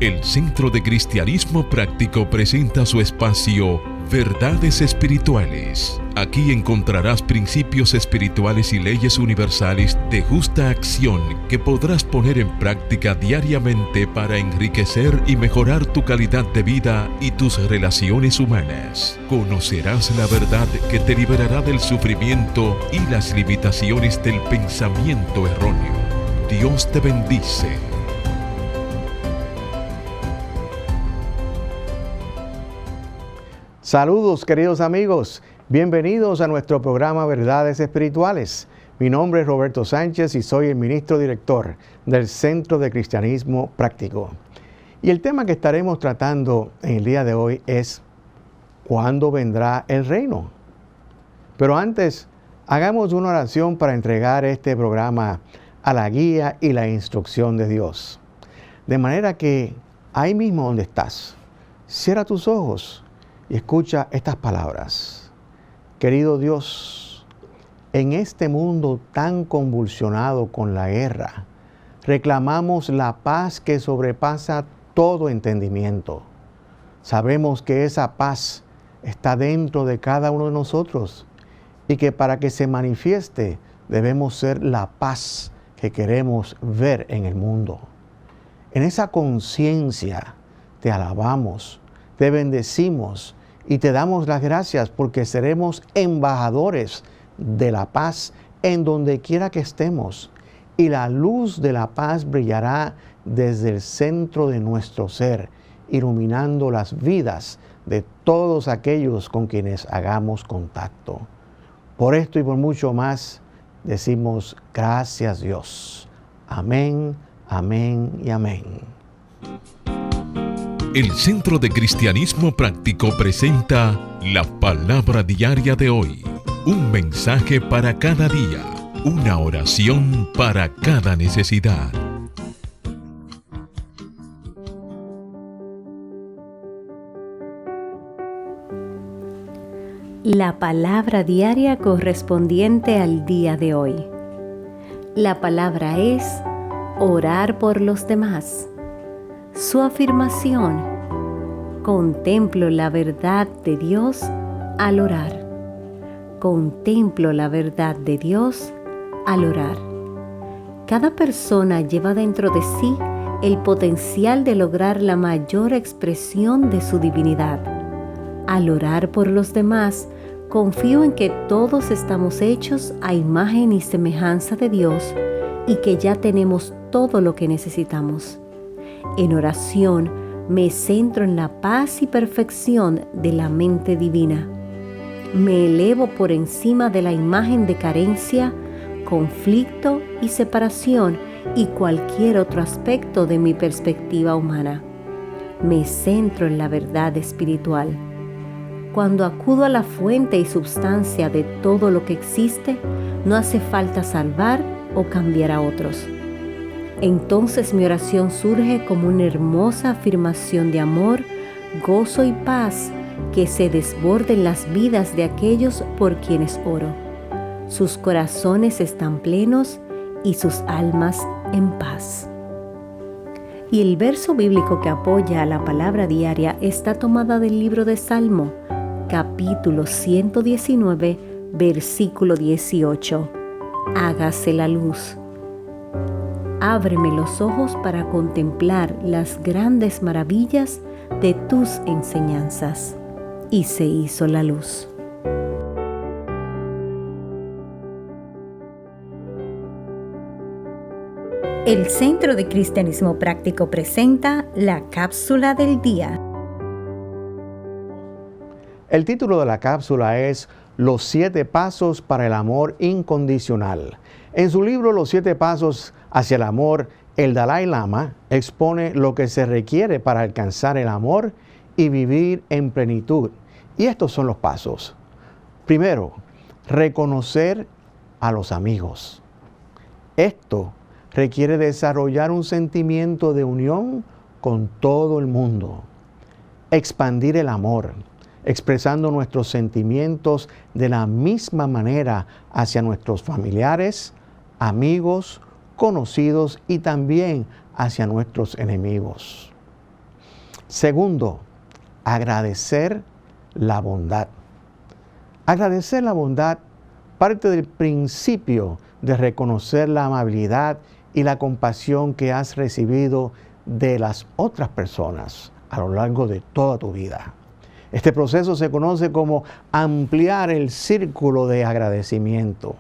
El Centro de Cristianismo Práctico presenta su espacio Verdades Espirituales. Aquí encontrarás principios espirituales y leyes universales de justa acción que podrás poner en práctica diariamente para enriquecer y mejorar tu calidad de vida y tus relaciones humanas. Conocerás la verdad que te liberará del sufrimiento y las limitaciones del pensamiento erróneo. Dios te bendice. Saludos, queridos amigos. Bienvenidos a nuestro programa Verdades Espirituales. Mi nombre es Roberto Sánchez y soy el ministro director del Centro de Cristianismo Práctico. Y el tema que estaremos tratando en el día de hoy es ¿cuándo vendrá el reino? Pero antes, hagamos una oración para entregar este programa a la guía y la instrucción de Dios. De manera que ahí mismo donde estás, cierra tus ojos y escucha estas palabras. Querido Dios, en este mundo tan convulsionado con la guerra, reclamamos la paz que sobrepasa todo entendimiento. Sabemos que esa paz está dentro de cada uno de nosotros y que para que se manifieste debemos ser la paz que queremos ver en el mundo. En esa conciencia te alabamos, te bendecimos y te damos las gracias porque seremos embajadores de la paz en donde quiera que estemos. Y la luz de la paz brillará desde el centro de nuestro ser, iluminando las vidas de todos aquellos con quienes hagamos contacto. Por esto y por mucho más, decimos gracias Dios. Amén, amén y amén. El Centro de Cristianismo Práctico presenta la Palabra Diaria de hoy. Un mensaje para cada día. Una oración para cada necesidad. La palabra diaria correspondiente al día de hoy. La palabra es orar por los demás. Su afirmación: contemplo la verdad de Dios al orar. Contemplo la verdad de Dios al orar. Cada persona lleva dentro de sí el potencial de lograr la mayor expresión de su divinidad. Al orar por los demás, confío en que todos estamos hechos a imagen y semejanza de Dios y que ya tenemos todo lo que necesitamos. En oración, me centro en la paz y perfección de la mente divina. Me elevo por encima de la imagen de carencia, conflicto y separación y cualquier otro aspecto de mi perspectiva humana. Me centro en la verdad espiritual. Cuando acudo a la fuente y substancia de todo lo que existe, no hace falta salvar o cambiar a otros. Entonces mi oración surge como una hermosa afirmación de amor, gozo y paz que se desborde en las vidas de aquellos por quienes oro. Sus corazones están plenos y sus almas en paz. Y el verso bíblico que apoya a la palabra diaria está tomada del libro de Salmo, capítulo 119, versículo 18. Hágase la luz. Ábreme los ojos para contemplar las grandes maravillas de tus enseñanzas. Y se hizo la luz. El Centro de Cristianismo Práctico presenta la cápsula del día. El título de la cápsula es Los 7 pasos para el amor incondicional. En su libro Los 7 pasos hacia el amor, el Dalai Lama expone lo que se requiere para alcanzar el amor y vivir en plenitud. Y estos son los pasos. Primero, reconocer a los amigos. Esto requiere desarrollar un sentimiento de unión con todo el mundo. Expandir el amor, expresando nuestros sentimientos de la misma manera hacia nuestros familiares, amigos, conocidos y también hacia nuestros enemigos. Segundo, agradecer la bondad. Agradecer la bondad parte del principio de reconocer la amabilidad y la compasión que has recibido de las otras personas a lo largo de toda tu vida. Este proceso se conoce como ampliar el círculo de agradecimiento.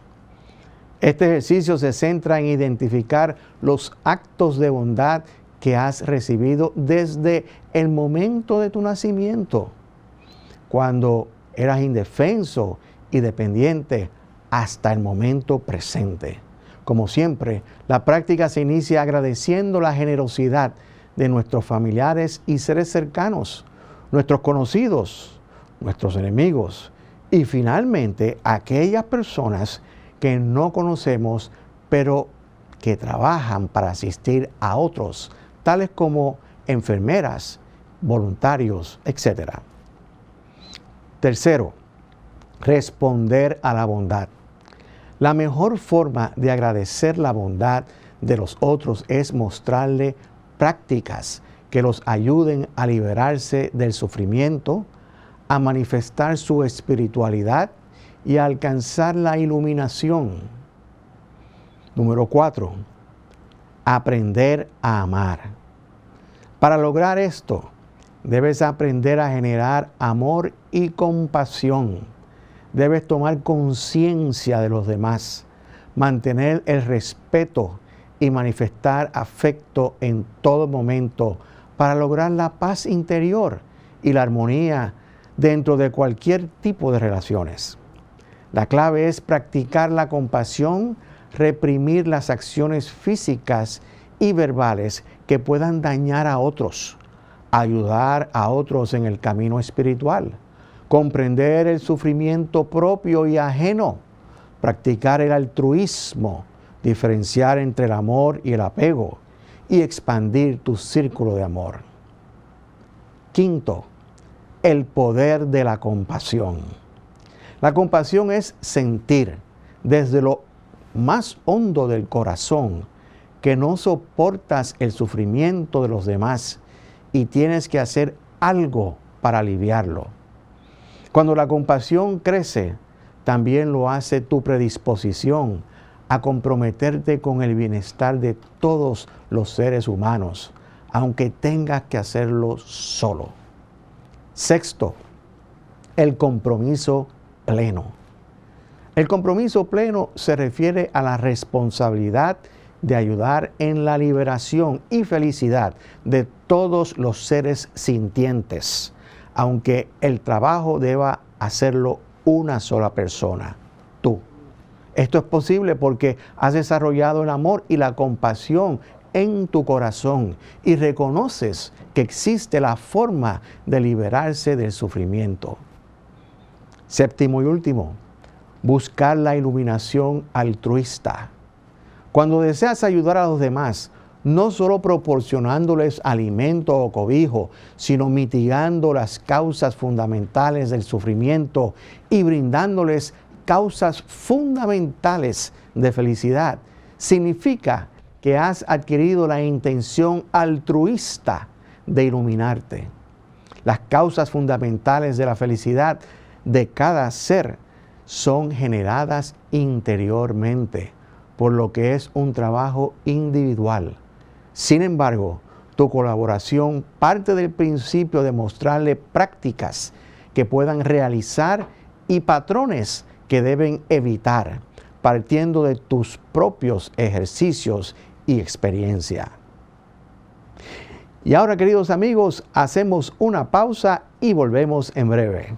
Este ejercicio se centra en identificar los actos de bondad que has recibido desde el momento de tu nacimiento, cuando eras indefenso y dependiente, hasta el momento presente. Como siempre, la práctica se inicia agradeciendo la generosidad de nuestros familiares y seres cercanos, nuestros conocidos, nuestros enemigos y finalmente aquellas personas que no conocemos pero que trabajan para asistir a otros, tales como enfermeras, voluntarios, etc. Tercero, responder a la bondad. La mejor forma de agradecer la bondad de los otros es mostrarle prácticas que los ayuden a liberarse del sufrimiento, a manifestar su espiritualidad y a alcanzar la iluminación. Número 4. Aprender a amar. Para lograr esto, debes aprender a generar amor y compasión. Debes tomar conciencia de los demás, mantener el respeto y manifestar afecto en todo momento para lograr la paz interior y la armonía dentro de cualquier tipo de relaciones. La clave es practicar la compasión, reprimir las acciones físicas y verbales que puedan dañar a otros, ayudar a otros en el camino espiritual, comprender el sufrimiento propio y ajeno, practicar el altruismo, diferenciar entre el amor y el apego y expandir tu círculo de amor. Quinto, el poder de la compasión. La compasión es sentir desde lo más hondo del corazón que no soportas el sufrimiento de los demás y tienes que hacer algo para aliviarlo. Cuando la compasión crece, también lo hace tu predisposición a comprometerte con el bienestar de todos los seres humanos, aunque tengas que hacerlo solo. Sexto, el compromiso pleno. El compromiso pleno se refiere a la responsabilidad de ayudar en la liberación y felicidad de todos los seres sintientes, aunque el trabajo deba hacerlo una sola persona, tú. Esto es posible porque has desarrollado el amor y la compasión en tu corazón y reconoces que existe la forma de liberarse del sufrimiento. Séptimo y último, buscar la iluminación altruista. Cuando deseas ayudar a los demás, no solo proporcionándoles alimento o cobijo, sino mitigando las causas fundamentales del sufrimiento y brindándoles causas fundamentales de felicidad, significa que has adquirido la intención altruista de iluminarte. Las causas fundamentales de la felicidad de cada ser son generadas interiormente, por lo que es un trabajo individual. Sin embargo, tu colaboración parte del principio de mostrarle prácticas que puedan realizar y patrones que deben evitar, partiendo de tus propios ejercicios y experiencia. Y ahora, queridos amigos, hacemos una pausa y volvemos en breve.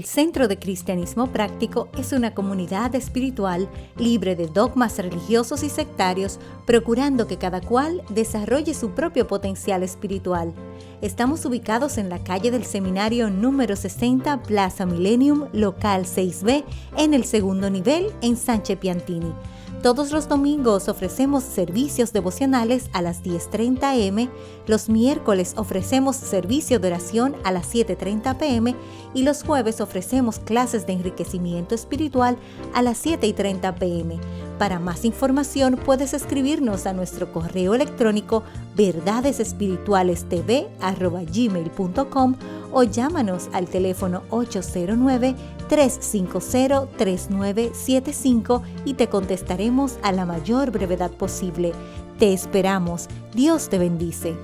El Centro de Cristianismo Práctico es una comunidad espiritual libre de dogmas religiosos y sectarios, procurando que cada cual desarrolle su propio potencial espiritual. Estamos ubicados en la calle del Seminario número 60, Plaza Millennium, local 6B, en el segundo nivel, en Sánchez Piantini. Todos los domingos ofrecemos servicios devocionales a las 10:30 a.m., los miércoles ofrecemos servicio de oración a las 7:30 p.m. y los jueves ofrecemos clases de enriquecimiento espiritual a las 7:30 p.m. Para más información puedes escribirnos a nuestro correo electrónico verdadesespiritualestv@gmail.com o llámanos al teléfono 809-350-3975 y te contestaremos a la mayor brevedad posible. Te esperamos. Dios te bendice.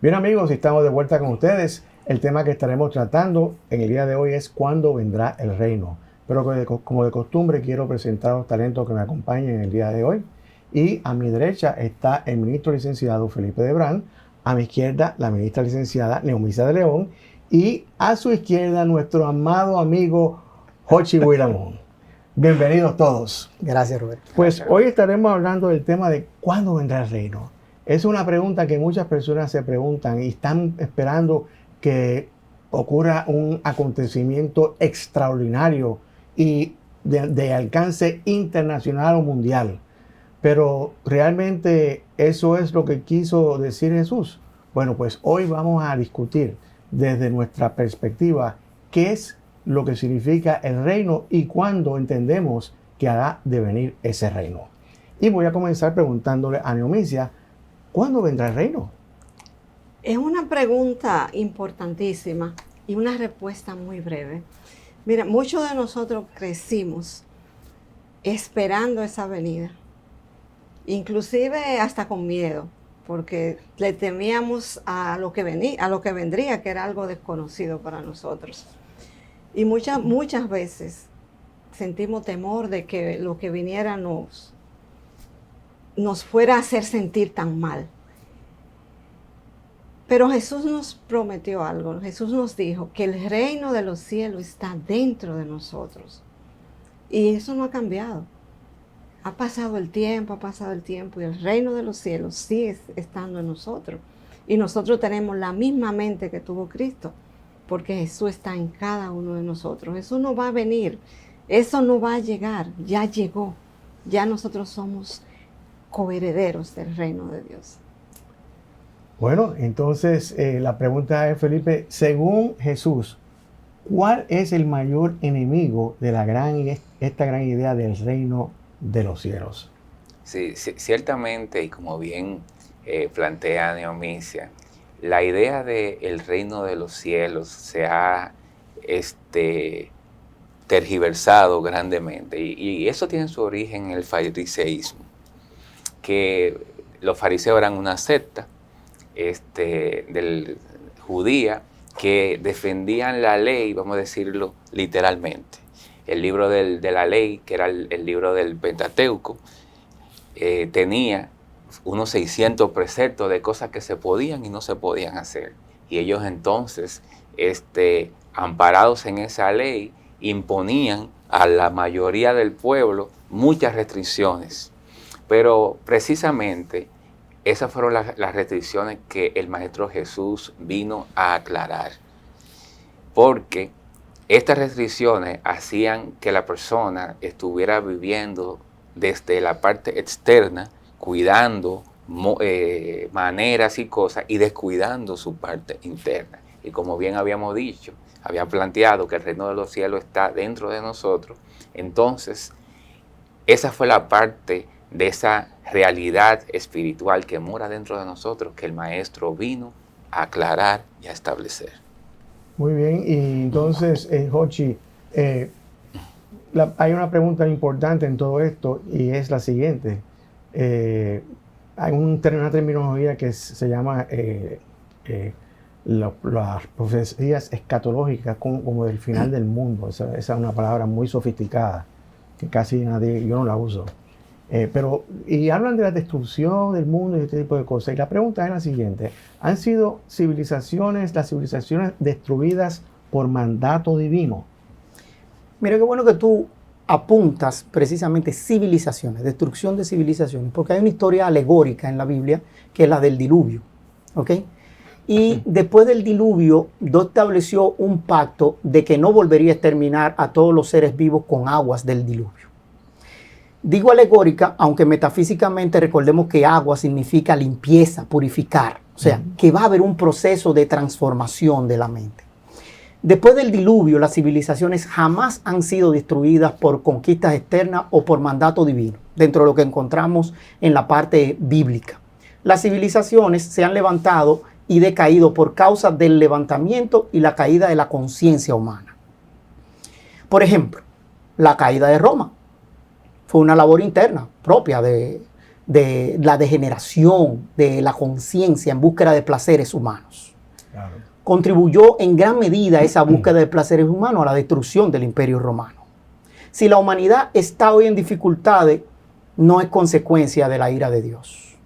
Bien amigos, estamos de vuelta con ustedes. El tema que estaremos tratando en el día de hoy es ¿cuándo vendrá el reino? Pero como de costumbre quiero presentar a los talentos que me acompañan en el día de hoy. Y a mi derecha está el ministro licenciado Felipe Debrán, a mi izquierda la ministra licenciada Neomisa de León y a su izquierda nuestro amado amigo Jochi Builamón. Bienvenidos todos. Gracias, Roberto. Pues hoy estaremos hablando del tema de ¿cuándo vendrá el reino? Es una pregunta que muchas personas se preguntan y están esperando que ocurra un acontecimiento extraordinario y de alcance internacional o mundial. Pero realmente eso es lo que quiso decir Jesús. Bueno, pues hoy vamos a discutir desde nuestra perspectiva qué es lo que significa el reino y cuándo entendemos que hará de venir ese reino. Y voy a comenzar preguntándole a Neomisia, ¿cuándo vendrá el reino? Es una pregunta importantísima y una respuesta muy breve. Mira, muchos de nosotros crecimos esperando esa venida, inclusive hasta con miedo, porque le temíamos a lo que vendría, que era algo desconocido para nosotros. Y muchas veces sentimos temor de que lo que viniera nos fuera a hacer sentir tan mal. Pero Jesús nos prometió algo. Jesús nos dijo que el reino de los cielos está dentro de nosotros. Y eso no ha cambiado. Ha pasado el tiempo y el reino de los cielos sigue estando en nosotros. Y nosotros tenemos la misma mente que tuvo Cristo, porque Jesús está en cada uno de nosotros. Eso no va a venir, eso no va a llegar, ya llegó. Ya nosotros somos coherederos del reino de Dios. Bueno, entonces la pregunta es, Felipe, según Jesús, ¿cuál es el mayor enemigo de esta gran idea del reino de los cielos? Sí, ciertamente, y como bien plantea Neomisia, la idea del reino de los cielos se ha tergiversado grandemente, y eso tiene su origen en el fariseísmo, que los fariseos eran una secta judía que defendían la ley, vamos a decirlo literalmente. El libro de la ley, que era el libro del Pentateuco, tenía unos 600 preceptos de cosas que se podían y no se podían hacer. Y ellos entonces, amparados en esa ley, imponían a la mayoría del pueblo muchas restricciones. Pero precisamente esas fueron las restricciones que el Maestro Jesús vino a aclarar. Porque estas restricciones hacían que la persona estuviera viviendo desde la parte externa, cuidando maneras y cosas y descuidando su parte interna. Y como bien habíamos dicho, había planteado que el reino de los cielos está dentro de nosotros. Entonces, esa fue la parte de esa realidad espiritual que mora dentro de nosotros, que el Maestro vino a aclarar y a establecer. Muy bien, y entonces, Jochi, hay una pregunta importante en todo esto y es la siguiente. Hay una terminología que se llama las profecías escatológicas como del final del mundo. Esa es una palabra muy sofisticada que casi nadie, yo no la uso. Y hablan de la destrucción del mundo y este tipo de cosas. Y la pregunta es la siguiente. ¿Han sido las civilizaciones destruidas por mandato divino? Mira qué bueno que tú apuntas precisamente civilizaciones, destrucción de civilizaciones, porque hay una historia alegórica en la Biblia que es la del diluvio, ¿ok? Y después del diluvio, Dios estableció un pacto de que no volvería a exterminar a todos los seres vivos con aguas del diluvio. Digo alegórica, aunque metafísicamente recordemos que agua significa limpieza, purificar. O sea, que va a haber un proceso de transformación de la mente. Después del diluvio, las civilizaciones jamás han sido destruidas por conquistas externas o por mandato divino, dentro de lo que encontramos en la parte bíblica. Las civilizaciones se han levantado y decaído por causa del levantamiento y la caída de la conciencia humana. Por ejemplo, la caída de Roma fue una labor interna propia de la degeneración de la conciencia en búsqueda de placeres humanos. Claro. Contribuyó en gran medida esa búsqueda de placeres humanos a la destrucción del Imperio Romano. Si la humanidad está hoy en dificultades, no es consecuencia de la ira de Dios,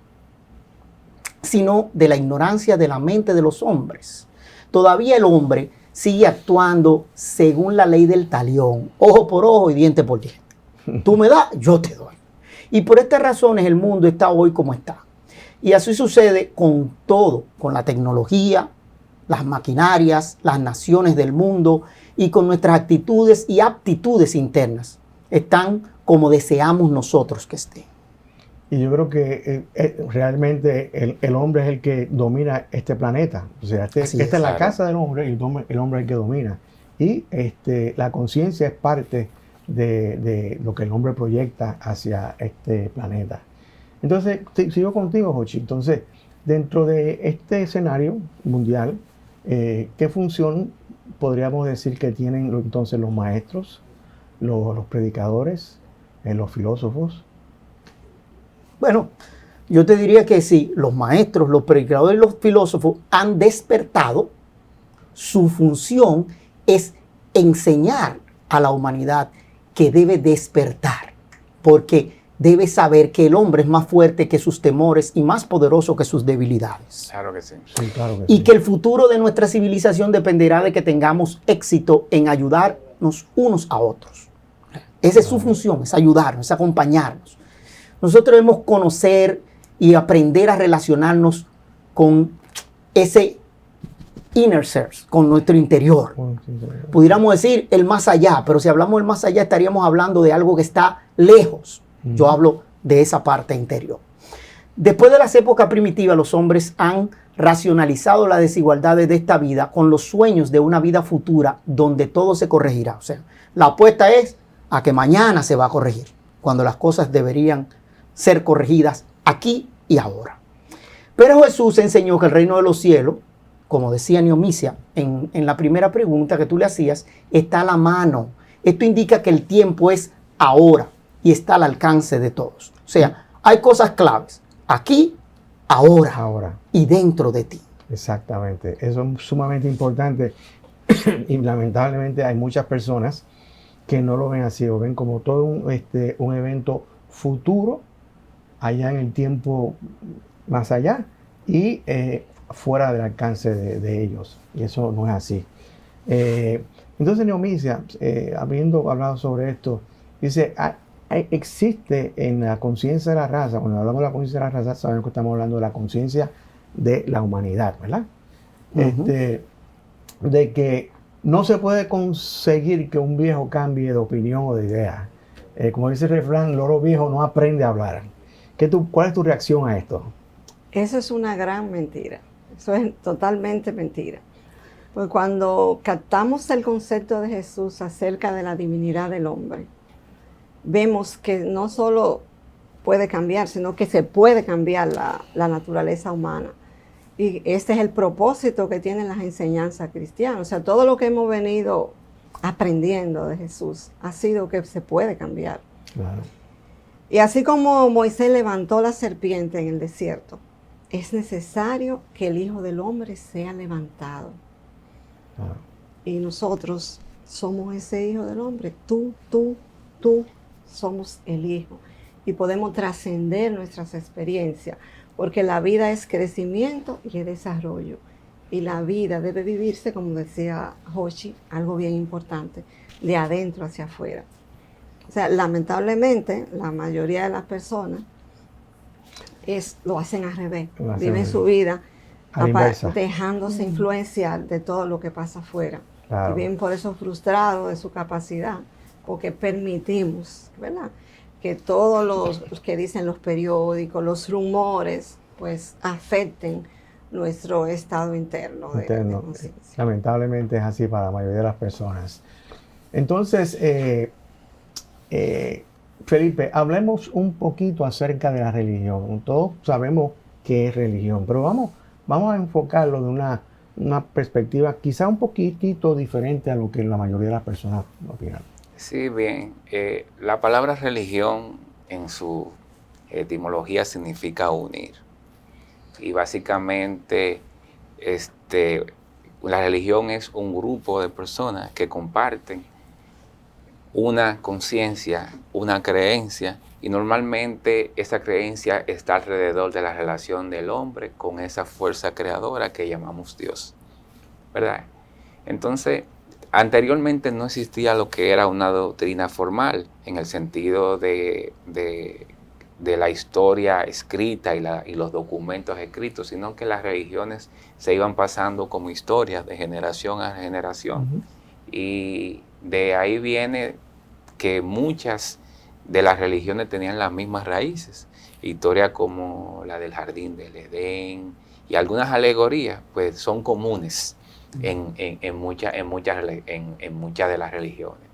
sino de la ignorancia de la mente de los hombres. Todavía el hombre sigue actuando según la ley del talión, ojo por ojo y diente por diente. Tú me das, yo te doy. Y por estas razones el mundo está hoy como está. Y así sucede con todo, con la tecnología, las maquinarias, las naciones del mundo y con nuestras actitudes y aptitudes internas. Están como deseamos nosotros que estén. Y yo creo que realmente el hombre es el que domina este planeta. O sea, esta es la casa del hombre y el hombre es el que domina. Y la conciencia es parte de lo que el hombre proyecta hacia este planeta. Entonces, sigo contigo, Jochi. Entonces, dentro de este escenario mundial, ¿qué función podríamos decir que tienen entonces los maestros, los predicadores, los filósofos? Bueno, yo te diría que sí, los maestros, los predicadores y los filósofos han despertado. Su función es enseñar a la humanidad que debe despertar, porque debe saber que el hombre es más fuerte que sus temores y más poderoso que sus debilidades. Claro que sí. Sí, claro que y sí. Que el futuro de nuestra civilización dependerá de que tengamos éxito en ayudarnos unos a otros. Esa es su función, es ayudarnos, es acompañarnos. Nosotros debemos conocer y aprender a relacionarnos con ese inner self, con nuestro interior. Pudiéramos decir el más allá, pero si hablamos del más allá estaríamos hablando de algo que está lejos. Yo hablo de esa parte interior. Después de las épocas primitivas, los hombres han racionalizado las desigualdades de esta vida con los sueños de una vida futura donde todo se corregirá. O sea, la apuesta es a que mañana se va a corregir, cuando las cosas deberían ser corregidas aquí y ahora. Pero Jesús enseñó que el reino de los cielos, como decía Neomicia en la primera pregunta que tú le hacías, está a la mano. Esto indica que el tiempo es ahora y está al alcance de todos. O sea, hay cosas claves aquí, ahora y dentro de ti. Exactamente. Eso es sumamente importante y lamentablemente hay muchas personas que no lo ven así, lo ven como todo un evento futuro, allá en el tiempo más allá y fuera del alcance de ellos. Y eso no es así. Entonces, Neomicia, habiendo hablado sobre esto, dice, existe en la conciencia de la raza, cuando hablamos de la conciencia de la raza, sabemos que estamos hablando de la conciencia de la humanidad, ¿verdad? De que no se puede conseguir que un viejo cambie de opinión o de idea. Como dice el refrán, loro viejo no aprende a hablar. ¿Cuál es tu reacción a esto? Eso es una gran mentira. Eso es totalmente mentira. Porque cuando captamos el concepto de Jesús acerca de la divinidad del hombre, vemos que no solo puede cambiar, sino que se puede cambiar la naturaleza humana. Y este es el propósito que tienen las enseñanzas cristianas. O sea, todo lo que hemos venido aprendiendo de Jesús ha sido que se puede cambiar. Claro. Y así como Moisés levantó la serpiente en el desierto, es necesario que el Hijo del Hombre sea levantado. Claro. Y nosotros somos ese Hijo del Hombre. Tú somos el Hijo. Y podemos trascender nuestras experiencias, porque la vida es crecimiento y es desarrollo. Y la vida debe vivirse, como decía Jochi, algo bien importante, de adentro hacia afuera. O sea, lamentablemente, la mayoría de las personas lo hacen al revés. Viven su vida dejándose influenciar de todo lo que pasa afuera. Claro. Y viven por eso frustrados de su capacidad, porque permitimos, ¿verdad?, que todos los que dicen los periódicos, los rumores, pues afecten nuestro estado interno. De conciencia. Lamentablemente es así para la mayoría de las personas. Entonces, Felipe, hablemos un poquito acerca de la religión. Todos sabemos qué es religión, pero vamos a enfocarlo de una perspectiva quizá un poquitito diferente a lo que la mayoría de las personas opinan. Sí, bien. La palabra religión en su etimología significa unir. Y básicamente la religión es un grupo de personas que comparten una conciencia, una creencia, y normalmente esa creencia está alrededor de la relación del hombre con esa fuerza creadora que llamamos Dios, ¿verdad? Entonces, anteriormente no existía lo que era una doctrina formal en el sentido de la historia escrita y los documentos escritos, sino que las religiones se iban pasando como historias de generación a generación. Uh-huh. Y de ahí viene que muchas de las religiones tenían las mismas raíces. Historias como la del Jardín del Edén y algunas alegorías pues son comunes en muchas de las religiones.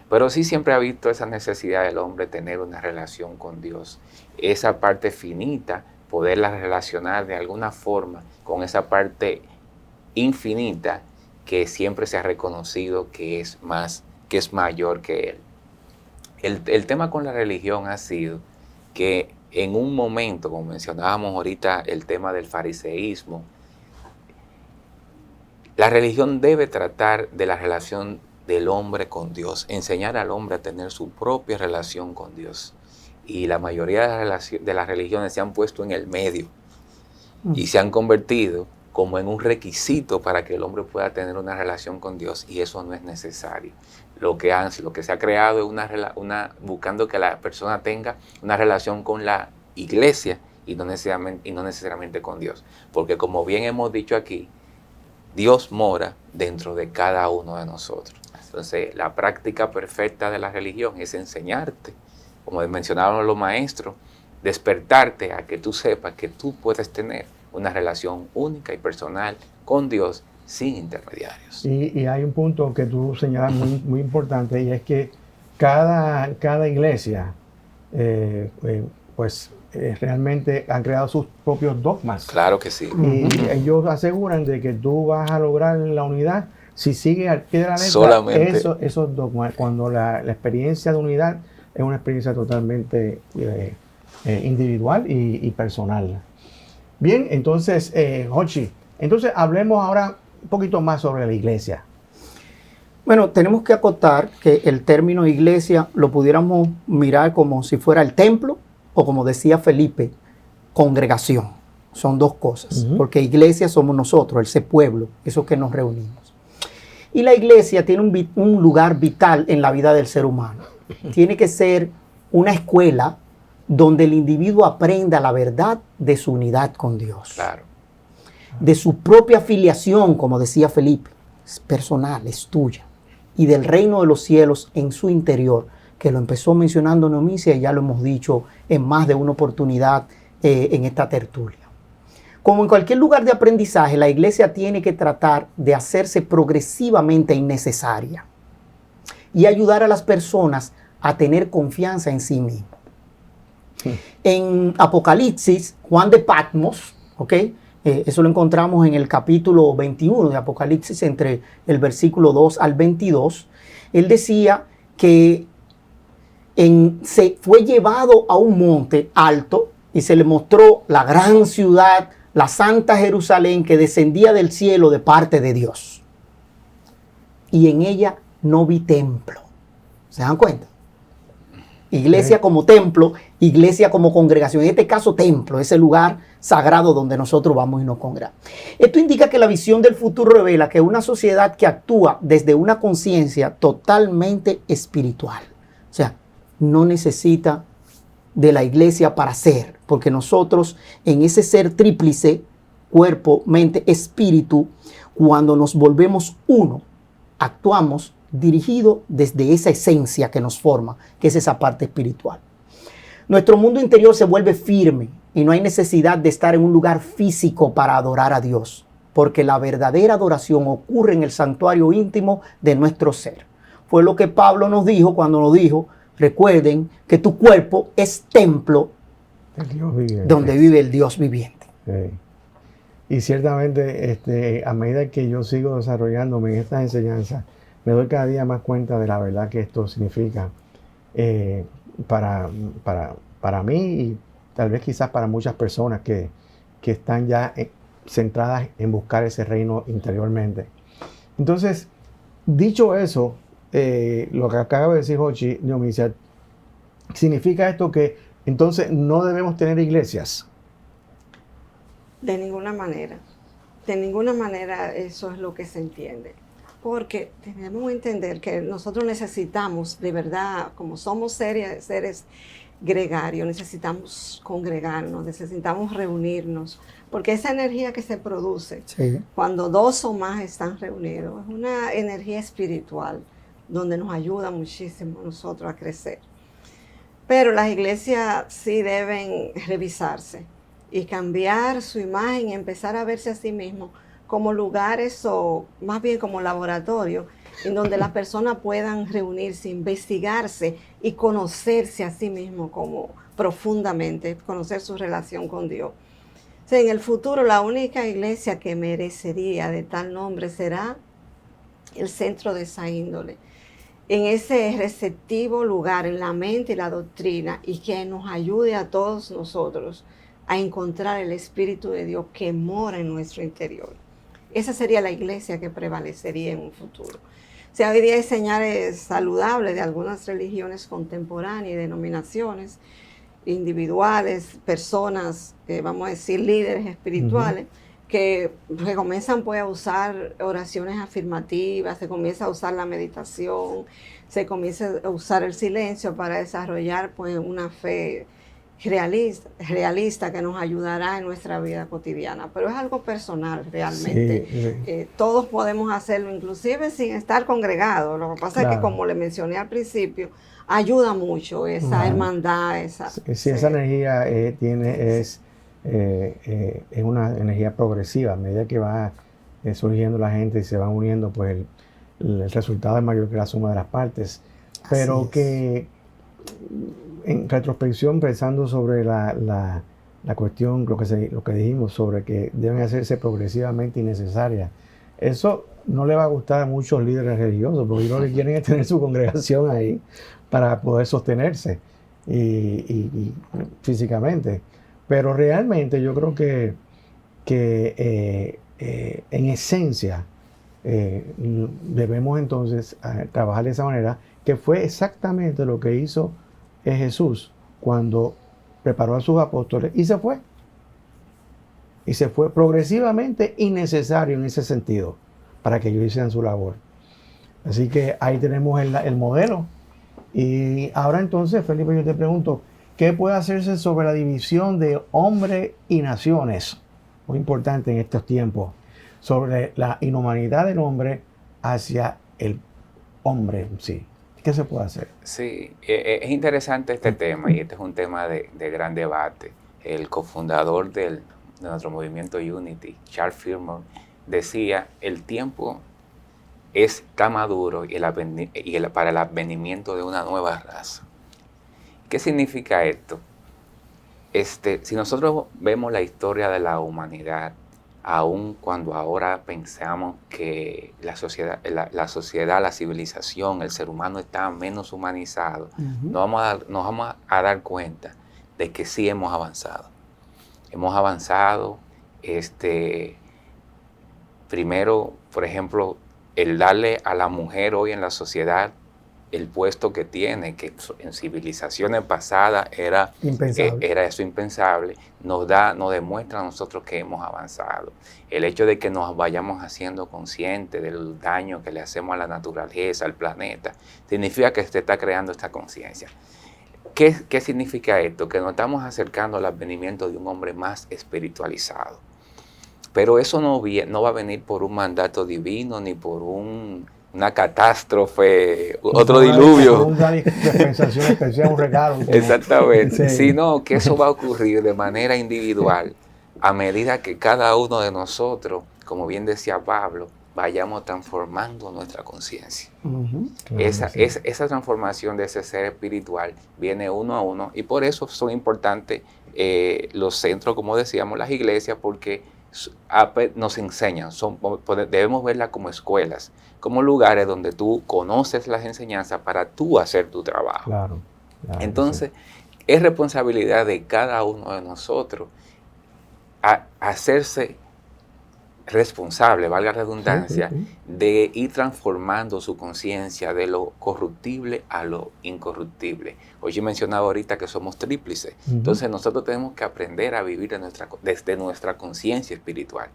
Pero sí siempre ha visto esa necesidad del hombre tener una relación con Dios. Esa parte finita, poderla relacionar de alguna forma con esa parte infinita que siempre se ha reconocido que es mayor que Él. El tema con la religión ha sido que en un momento, como mencionábamos ahorita, el tema del fariseísmo, la religión debe tratar de la relación del hombre con Dios, enseñar al hombre a tener su propia relación con Dios. Y la mayoría de las religiones se han puesto en el medio y se han convertido como en un requisito para que el hombre pueda tener una relación con Dios, y eso no es necesario. Lo que se ha creado es buscando que la persona tenga una relación con la iglesia y no necesariamente con Dios. Porque como bien hemos dicho aquí, Dios mora dentro de cada uno de nosotros. Entonces, la práctica perfecta de la religión es enseñarte, como mencionaban los maestros, despertarte a que tú sepas que tú puedes tener una relación única y personal con Dios sin intermediarios. Y hay un punto que tú señalas muy importante, y es que cada iglesia realmente han creado sus propios dogmas. Claro que sí. Y ellos aseguran de que tú vas a lograr la unidad si sigues al pie de la letra esos dogmas, cuando la experiencia de unidad es una experiencia totalmente individual y personal. Bien, entonces, Jochi, hablemos ahora un poquito más sobre la iglesia. Bueno, tenemos que acotar que el término iglesia lo pudiéramos mirar como si fuera el templo, o como decía Felipe, congregación. Son dos cosas, porque iglesia somos nosotros, ese pueblo, esos que nos reunimos. Y la iglesia tiene un lugar vital en la vida del ser humano. Tiene que ser una escuela donde el individuo aprenda la verdad de su unidad con Dios. Claro. De su propia filiación, como decía Felipe, es personal, es tuya. Y del reino de los cielos en su interior, que lo empezó mencionando Neomicia y ya lo hemos dicho en más de una oportunidad en esta tertulia. Como en cualquier lugar de aprendizaje, la iglesia tiene que tratar de hacerse progresivamente innecesaria y ayudar a las personas a tener confianza en sí mismos. En Apocalipsis, Juan de Patmos, eso lo encontramos en el capítulo 21 de Apocalipsis, entre el versículo 2 al 22, él decía que se fue llevado a un monte alto y se le mostró la gran ciudad, la santa Jerusalén, que descendía del cielo de parte de Dios. Y en ella no vi templo. ¿Se dan cuenta? Iglesia como templo, iglesia como congregación. En este caso, templo, ese lugar sagrado donde nosotros vamos y nos congregamos. Esto indica que la visión del futuro revela que una sociedad que actúa desde una conciencia totalmente espiritual. O sea, no necesita de la iglesia para ser, porque nosotros en ese ser tríplice, cuerpo, mente, espíritu, cuando nos volvemos uno, actuamos dirigido desde esa esencia que nos forma, que es esa parte espiritual. Nuestro mundo interior se vuelve firme y no hay necesidad de estar en un lugar físico para adorar a Dios, porque la verdadera adoración ocurre en el santuario íntimo de nuestro ser. Fue lo que Pablo nos dijo cuando nos dijo: recuerden que tu cuerpo es templo donde vive el Dios viviente. Sí. Y ciertamente, a medida que yo sigo desarrollándome en estas enseñanzas, me doy cada día más cuenta de la verdad que esto significa para mí y tal vez quizás para muchas personas que están ya centradas en buscar ese reino interiormente. Entonces, dicho eso, lo que acaba de decir Jochi, Dionisio, ¿significa esto que entonces no debemos tener iglesias? De ninguna manera. De ninguna manera eso es lo que se entiende. Porque tenemos que entender que nosotros necesitamos, de verdad, como somos seres gregarios, necesitamos congregarnos, necesitamos reunirnos. Porque esa energía que se produce cuando dos o más están reunidos es una energía espiritual donde nos ayuda muchísimo a nosotros a crecer. Pero las iglesias sí deben revisarse y cambiar su imagen y empezar a verse a sí mismos como lugares o más bien como laboratorios en donde las personas puedan reunirse, investigarse y conocerse a sí mismos como profundamente, conocer su relación con Dios. O sea, en el futuro la única iglesia que merecería de tal nombre será el centro de esa índole, en ese receptivo lugar en la mente y la doctrina, y que nos ayude a todos nosotros a encontrar el Espíritu de Dios que mora en nuestro interior. Esa sería la iglesia que prevalecería en un futuro. O sea, hoy día hay señales saludables de algunas religiones contemporáneas y denominaciones individuales, personas, vamos a decir, líderes espirituales, que comienzan pues a usar oraciones afirmativas, se comienza a usar la meditación, se comienza a usar el silencio para desarrollar pues una fe realista que nos ayudará en nuestra vida cotidiana. Pero es algo personal realmente. Sí. Todos podemos hacerlo, inclusive sin estar congregados. Lo que pasa es que, como le mencioné al principio, ayuda mucho esa hermandad. Esa energía es una energía progresiva. A medida que va surgiendo la gente y se van uniendo, pues el resultado es mayor que la suma de las partes. Pero que en retrospección, pensando sobre la cuestión, lo que dijimos sobre que deben hacerse progresivamente innecesarias, eso no le va a gustar a muchos líderes religiosos, porque lo que quieren es tener su congregación ahí para poder sostenerse y físicamente. Pero realmente yo creo que en esencia debemos entonces trabajar de esa manera, que fue exactamente lo que hizo Jesús cuando preparó a sus apóstoles y se fue. Y se fue progresivamente innecesario en ese sentido para que ellos hicieran su labor. Así que ahí tenemos el modelo. Y ahora entonces, Felipe, yo te pregunto, ¿qué puede hacerse sobre la división de hombre y naciones? Muy importante en estos tiempos. Sobre la inhumanidad del hombre hacia el hombre en sí. ¿Qué se puede hacer? Sí, es interesante este tema, y este es un tema de gran debate. El cofundador de nuestro movimiento Unity, Charles Fillmore, decía: el tiempo está maduro para el advenimiento de una nueva raza. ¿Qué significa esto? Si nosotros vemos la historia de la humanidad, aun cuando ahora pensamos que la sociedad, la civilización, el ser humano está menos humanizado, nos vamos a dar cuenta de que sí hemos avanzado. Hemos avanzado, primero, por ejemplo, el darle a la mujer hoy en la sociedad el puesto que tiene, que en civilizaciones pasadas era eso impensable, nos demuestra a nosotros que hemos avanzado. El hecho de que nos vayamos haciendo conscientes del daño que le hacemos a la naturaleza, al planeta, significa que se está creando esta conciencia. ¿Qué significa esto? Que nos estamos acercando al advenimiento de un hombre más espiritualizado. Pero eso no va a venir por un mandato divino, ni por una catástrofe, otro diluvio. Una dispensación especial, un regalo. Exactamente. Sí. Sino que eso va a ocurrir de manera individual a medida que cada uno de nosotros, como bien decía Pablo, vayamos transformando nuestra conciencia. Esa transformación de ese ser espiritual viene uno a uno, y por eso son importantes los centros, como decíamos, las iglesias, porque nos enseñan, debemos verlas como escuelas, como lugares donde tú conoces las enseñanzas para tú hacer tu trabajo. Claro, entonces, es responsabilidad de cada uno de nosotros hacerse responsable, valga la redundancia, de ir transformando su conciencia de lo corruptible a lo incorruptible. Hoy he mencionado ahorita que somos tríplices. Entonces nosotros tenemos que aprender a vivir desde nuestra conciencia espiritual,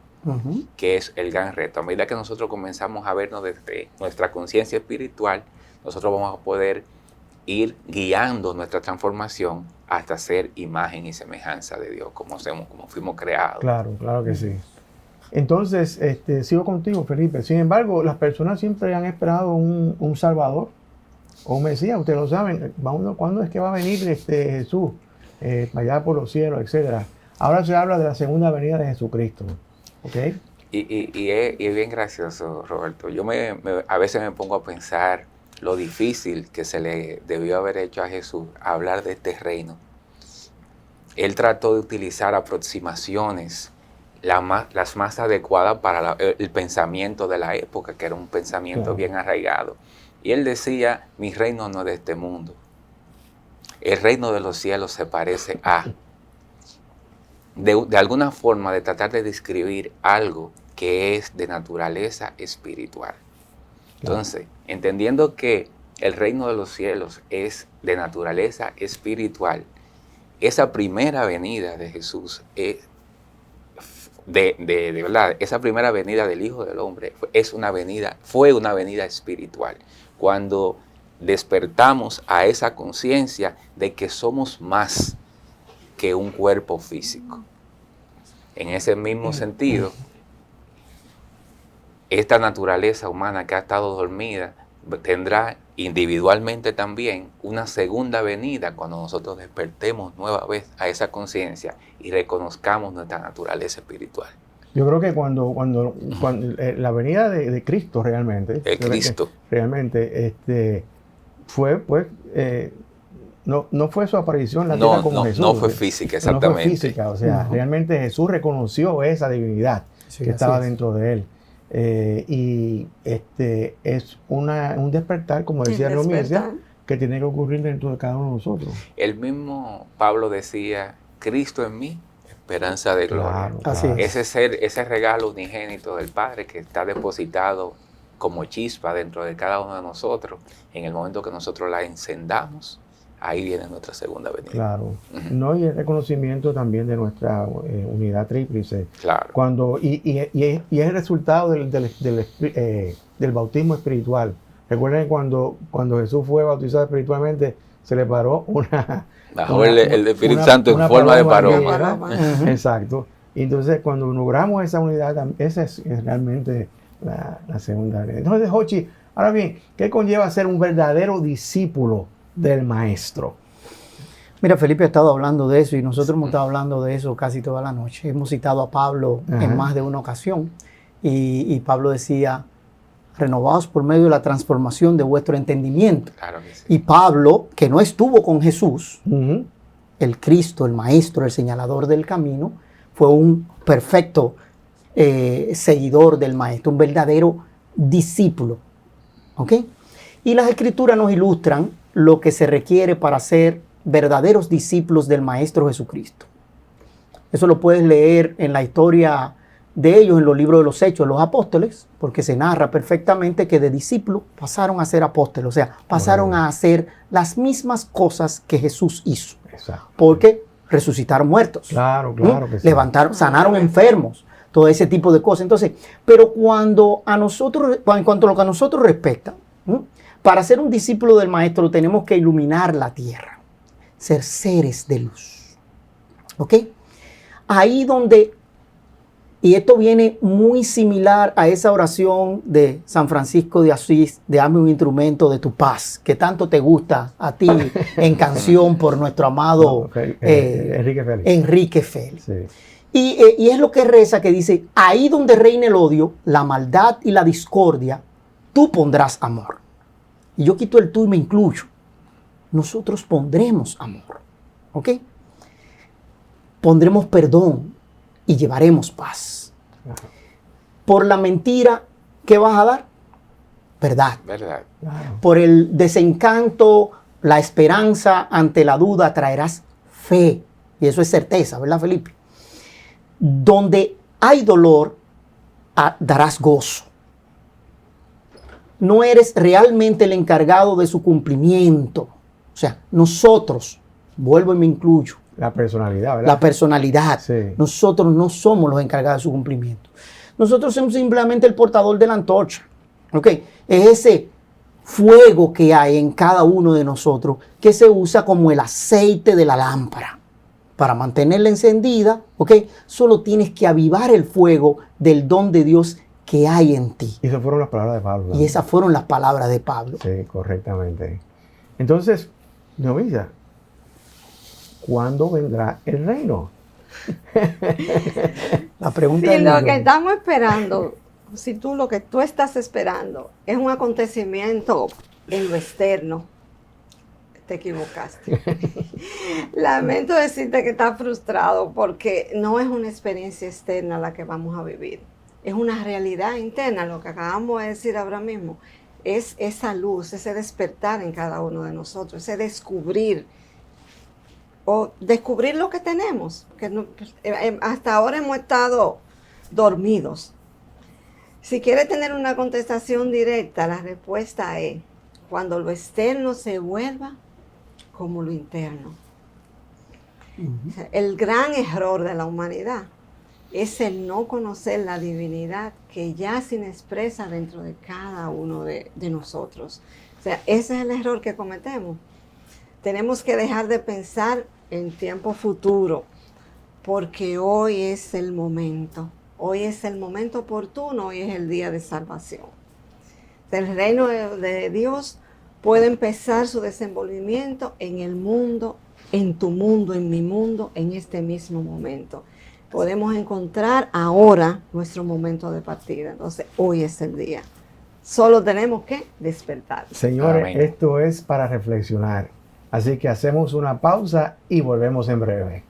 que es el gran reto. A medida que nosotros comenzamos a vernos desde nuestra conciencia espiritual, nosotros vamos a poder ir guiando nuestra transformación hasta ser imagen y semejanza de Dios, como fuimos creados. Claro que sí. Entonces, sigo contigo, Felipe. Sin embargo, las personas siempre han esperado un Salvador o un Mesías. Ustedes lo saben. ¿Cuándo es que va a venir Jesús? Allá por los cielos, etcétera. Ahora se habla de la segunda venida de Jesucristo. ¿Okay? Y es bien gracioso, Roberto. Yo a veces me pongo a pensar lo difícil que se le debió haber hecho a Jesús hablar de este reino. Él trató de utilizar aproximaciones las más adecuadas para el pensamiento de la época, que era un pensamiento bien arraigado. Y él decía, mi reino no es de este mundo. El reino de los cielos se parece a... De alguna forma de tratar de describir algo que es de naturaleza espiritual. Entonces, entendiendo que el reino de los cielos es de naturaleza espiritual, esa primera venida de Jesús es... De verdad, esa primera venida del Hijo del Hombre fue una venida espiritual. Cuando despertamos a esa conciencia de que somos más que un cuerpo físico. En ese mismo sentido, esta naturaleza humana que ha estado dormida tendrá individualmente también una segunda venida cuando nosotros despertemos nueva vez a esa conciencia y reconozcamos nuestra naturaleza espiritual. Yo creo que cuando la venida de Cristo realmente, fue pues no fue su aparición en la tierra como Jesús. No fue física, exactamente. No fue física, o sea, realmente Jesús reconoció esa divinidad que estaba dentro de él. Y es un despertar, como decía Romicia, que tiene que ocurrir dentro de cada uno de nosotros. El mismo Pablo decía, Cristo en mí, esperanza de gloria. Claro. Ese regalo unigénito del Padre que está depositado como chispa dentro de cada uno de nosotros, en el momento que nosotros la encendamos, ahí viene nuestra segunda venida. Claro. Y el reconocimiento también de nuestra unidad tríplice. Claro. Y es el resultado del bautismo espiritual. Recuerden cuando Jesús fue bautizado espiritualmente, se le paró el Espíritu Santo en forma de paloma. Exacto. Y entonces, cuando logramos esa unidad, esa es realmente la segunda venida. Entonces, Jochi, ahora bien, ¿qué conlleva ser un verdadero discípulo del Maestro? Mira, Felipe ha estado hablando de eso y nosotros hemos estado hablando de eso casi toda la noche. Hemos citado a Pablo en más de una ocasión y Pablo decía, renovados por medio de la transformación de vuestro entendimiento. Claro que sí. Y Pablo, que no estuvo con Jesús, el Cristo, el Maestro, el señalador del camino, fue un perfecto seguidor del Maestro, un verdadero discípulo. ¿Ok? Y las Escrituras nos ilustran lo que se requiere para ser verdaderos discípulos del Maestro Jesucristo. Eso lo puedes leer en la historia de ellos en los libros de los Hechos de los Apóstoles, porque se narra perfectamente que de discípulos pasaron a ser apóstoles, o sea, pasaron a hacer las mismas cosas que Jesús hizo. Exacto. Porque resucitaron muertos. Claro, claro que sí. Levantaron, sanaron enfermos, todo ese tipo de cosas. Entonces, pero cuando a nosotros, en cuanto a lo que a nosotros respecta, para ser un discípulo del Maestro tenemos que iluminar la tierra, ser seres de luz. ¿Ok? Ahí donde, y esto viene muy similar a esa oración de San Francisco de Asís, de hazme un instrumento de tu paz, que tanto te gusta a ti en canción por nuestro amado Enrique Félix. Enrique Félix. Sí. Y es lo que reza, que dice, ahí donde reine el odio, la maldad y la discordia, tú pondrás amor. Y yo quito el tú y me incluyo. Nosotros pondremos amor. ¿Ok? Pondremos perdón y llevaremos paz. Ajá. Por la mentira, ¿qué vas a dar? Verdad. ¿Verdad? Claro. Por el desencanto, la esperanza ante la duda, traerás fe. Y eso es certeza, ¿verdad, Felipe? Donde hay dolor, darás gozo. No eres realmente el encargado de su cumplimiento. O sea, nosotros, vuelvo y me incluyo, La personalidad, ¿verdad? la personalidad. Sí. Nosotros no somos los encargados de su cumplimiento. Nosotros somos simplemente el portador de la antorcha. ¿Ok? Es ese fuego que hay en cada uno de nosotros que se usa como el aceite de la lámpara. Para mantenerla encendida, ¿ok? Solo tienes que avivar el fuego del don de Dios que hay en ti. Y esas fueron las palabras de Pablo. Y esas fueron las palabras de Pablo. Sí, correctamente. Entonces, novia, ¿cuándo vendrá el reino? La pregunta Sí, del lo millón. que estamos esperando, si tú lo que tú estás esperando es un acontecimiento en lo externo, te equivocaste. Lamento decirte que estás frustrado porque no es una experiencia externa la que vamos a vivir. Es una realidad interna, lo que acabamos de decir ahora mismo. Es esa luz, ese despertar en cada uno de nosotros, ese descubrir o descubrir lo que tenemos, que hasta ahora hemos estado dormidos. Si quieres tener una contestación directa, la respuesta es cuando lo externo se vuelva como lo interno. O sea, el gran error de la humanidad es el no conocer la divinidad que ya se expresa dentro de cada uno de nosotros. O sea, ese es el error que cometemos. Tenemos que dejar de pensar en tiempo futuro, porque hoy es el momento. Hoy es el momento oportuno, hoy es el día de salvación. El reino de Dios puede empezar su desenvolvimiento en el mundo, en tu mundo, en mi mundo, en este mismo momento. Podemos encontrar ahora nuestro momento de partida. Entonces, hoy es el día. Solo tenemos que despertar. Señores, Amén. esto es para reflexionar. Así que hacemos una pausa y volvemos en breve.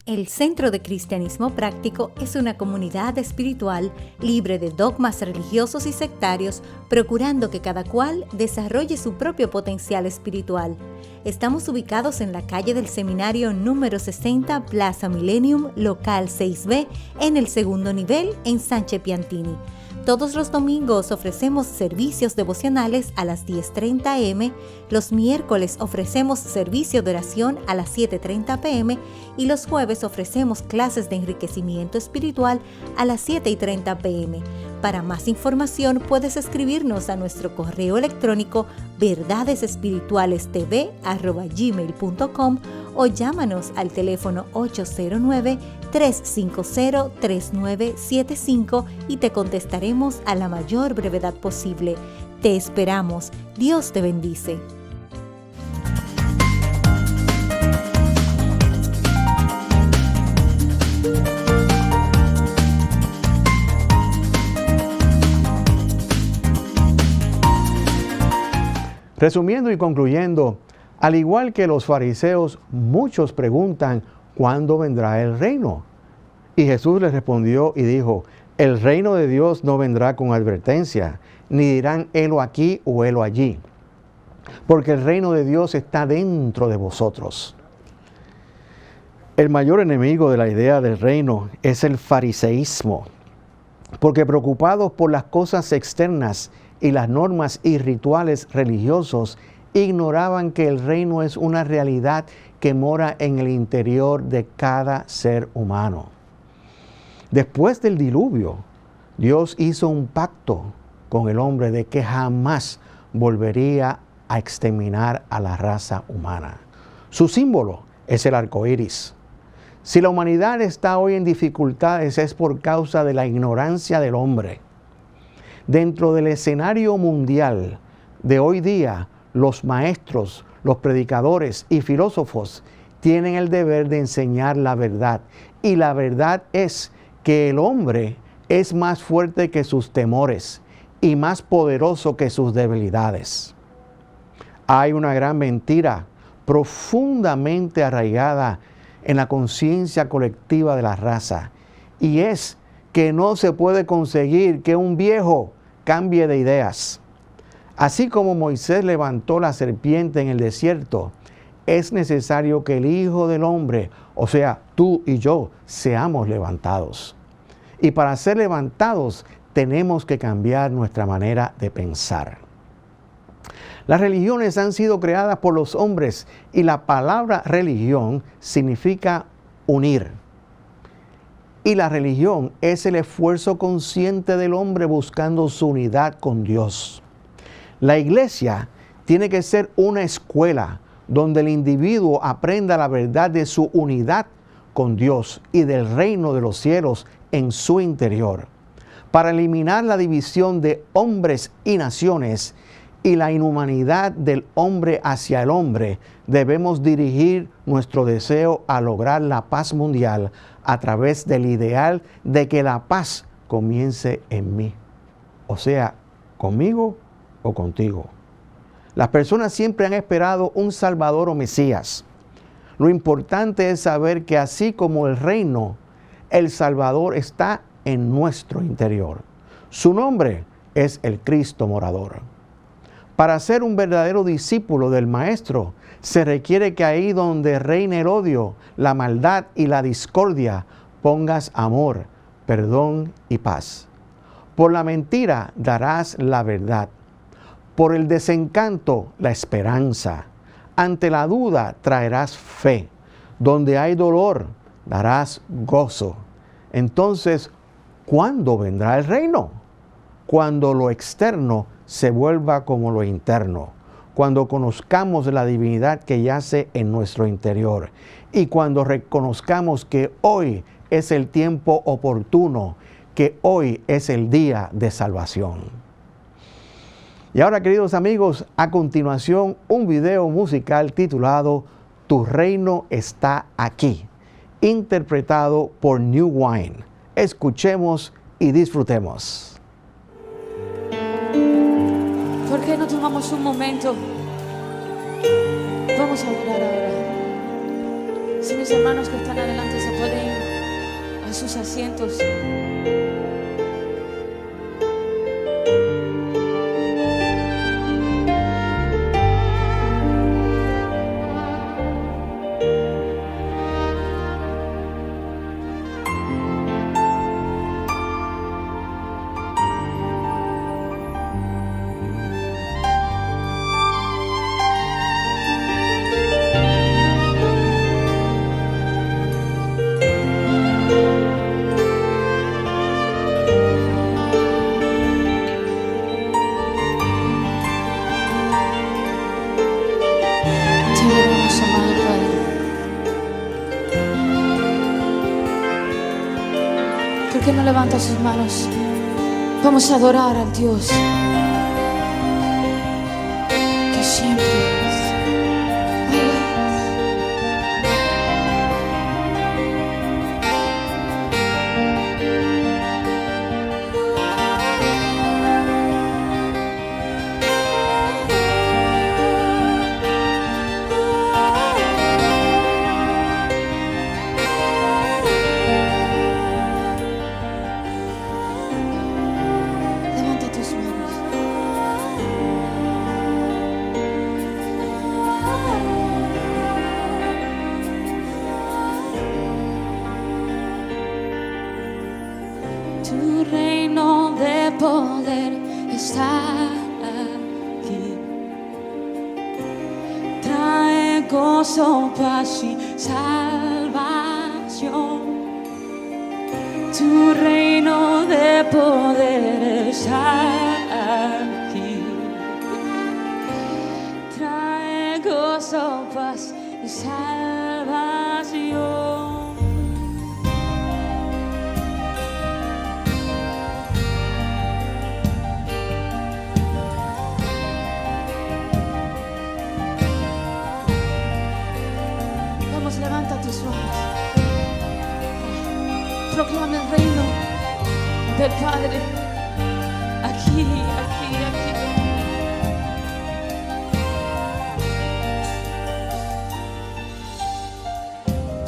El Centro de Cristianismo Práctico es una comunidad espiritual libre de dogmas religiosos y sectarios, procurando que cada cual desarrolle su propio potencial espiritual. Estamos ubicados en la calle del Seminario número 60, Plaza Millennium, local 6B, en el segundo nivel, en Sánchez Piantini. Todos los domingos ofrecemos servicios devocionales a las 10:30 a.m., los miércoles ofrecemos servicio de oración a las 7:30 p.m. y los jueves ofrecemos clases de enriquecimiento espiritual a las 7:30 p.m. Para más información puedes escribirnos a nuestro correo electrónico verdadesespiritualestv@gmail.com o llámanos al teléfono 809-350-3975 y te contestaremos a la mayor brevedad posible. Te esperamos. Dios te bendice. Resumiendo y concluyendo, al igual que los fariseos, muchos preguntan, ¿cuándo vendrá el reino? Y Jesús les respondió y dijo, El reino de Dios no vendrá con advertencia, ni dirán helo aquí o helo allí, porque el reino de Dios está dentro de vosotros. El mayor enemigo de la idea del reino es el fariseísmo, porque preocupados por las cosas externas y las normas y rituales religiosos, ignoraban que el reino es una realidad que mora en el interior de cada ser humano. Después del diluvio, Dios hizo un pacto con el hombre de que jamás volvería a exterminar a la raza humana. Su símbolo es el arco iris. Si la humanidad está hoy en dificultades es por causa de la ignorancia del hombre. Dentro del escenario mundial de hoy día, los maestros, los predicadores y filósofos tienen el deber de enseñar la verdad. Y la verdad es que el hombre es más fuerte que sus temores y más poderoso que sus debilidades. Hay una gran mentira profundamente arraigada en la conciencia colectiva de la raza, y es que no se puede conseguir que un viejo cambie de ideas. Así como Moisés levantó la serpiente en el desierto, es necesario que el Hijo del Hombre, o sea, tú y yo, seamos levantados. Y para ser levantados tenemos que cambiar nuestra manera de pensar. Las religiones han sido creadas por los hombres y la palabra religión significa unir. Y la religión es el esfuerzo consciente del hombre buscando su unidad con Dios. La iglesia tiene que ser una escuela donde el individuo aprenda la verdad de su unidad con Dios y del reino de los cielos en su interior, para eliminar la división de hombres y naciones y la inhumanidad del hombre hacia el hombre. Debemos dirigir nuestro deseo a lograr la paz mundial a través del ideal de que la paz comience en mí, o sea, conmigo o contigo. Las personas siempre han esperado un Salvador o Mesías. Lo importante es saber que así como el reino, el Salvador está en nuestro interior. Su nombre es el Cristo morador. Para ser un verdadero discípulo del Maestro, se requiere que ahí donde reine el odio, la maldad y la discordia, pongas amor, perdón y paz. Por la mentira darás la verdad. Por el desencanto, la esperanza. Ante la duda traerás fe. Donde hay dolor, darás gozo. Entonces, ¿cuándo vendrá el reino? Cuando lo externo se vuelva como lo interno. Cuando conozcamos la divinidad que yace en nuestro interior. Y cuando reconozcamos que hoy es el tiempo oportuno, que hoy es el día de salvación. Y ahora, queridos amigos, a continuación un video musical titulado Tu reino está aquí, interpretado por New Wine. Escuchemos y disfrutemos. ¿Por qué no tomamos un momento? Vamos a orar ahora. Si mis hermanos que están adelante se pueden ir a sus asientos. ¿Por qué no levanta sus manos? Vamos a adorar al Dios que siempre es. poder está aquí. Trae gozo, paz y salvación. Tu reino de poder está aquí. Trae gozo, paz y salvación. Vamos, levanta tus manos. Proclama el reino del Padre aquí, aquí, aquí.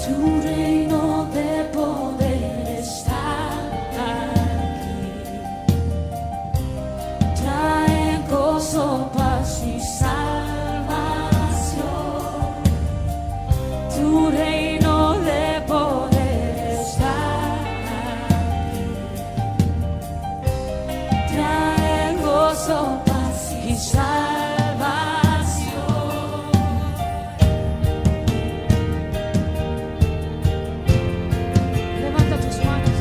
Tu reino de poder está aquí. Trae gozo, paz y salvación. Tu reino de poder está aquí. Trae gozo, paz y salvación. Levanta tus manos.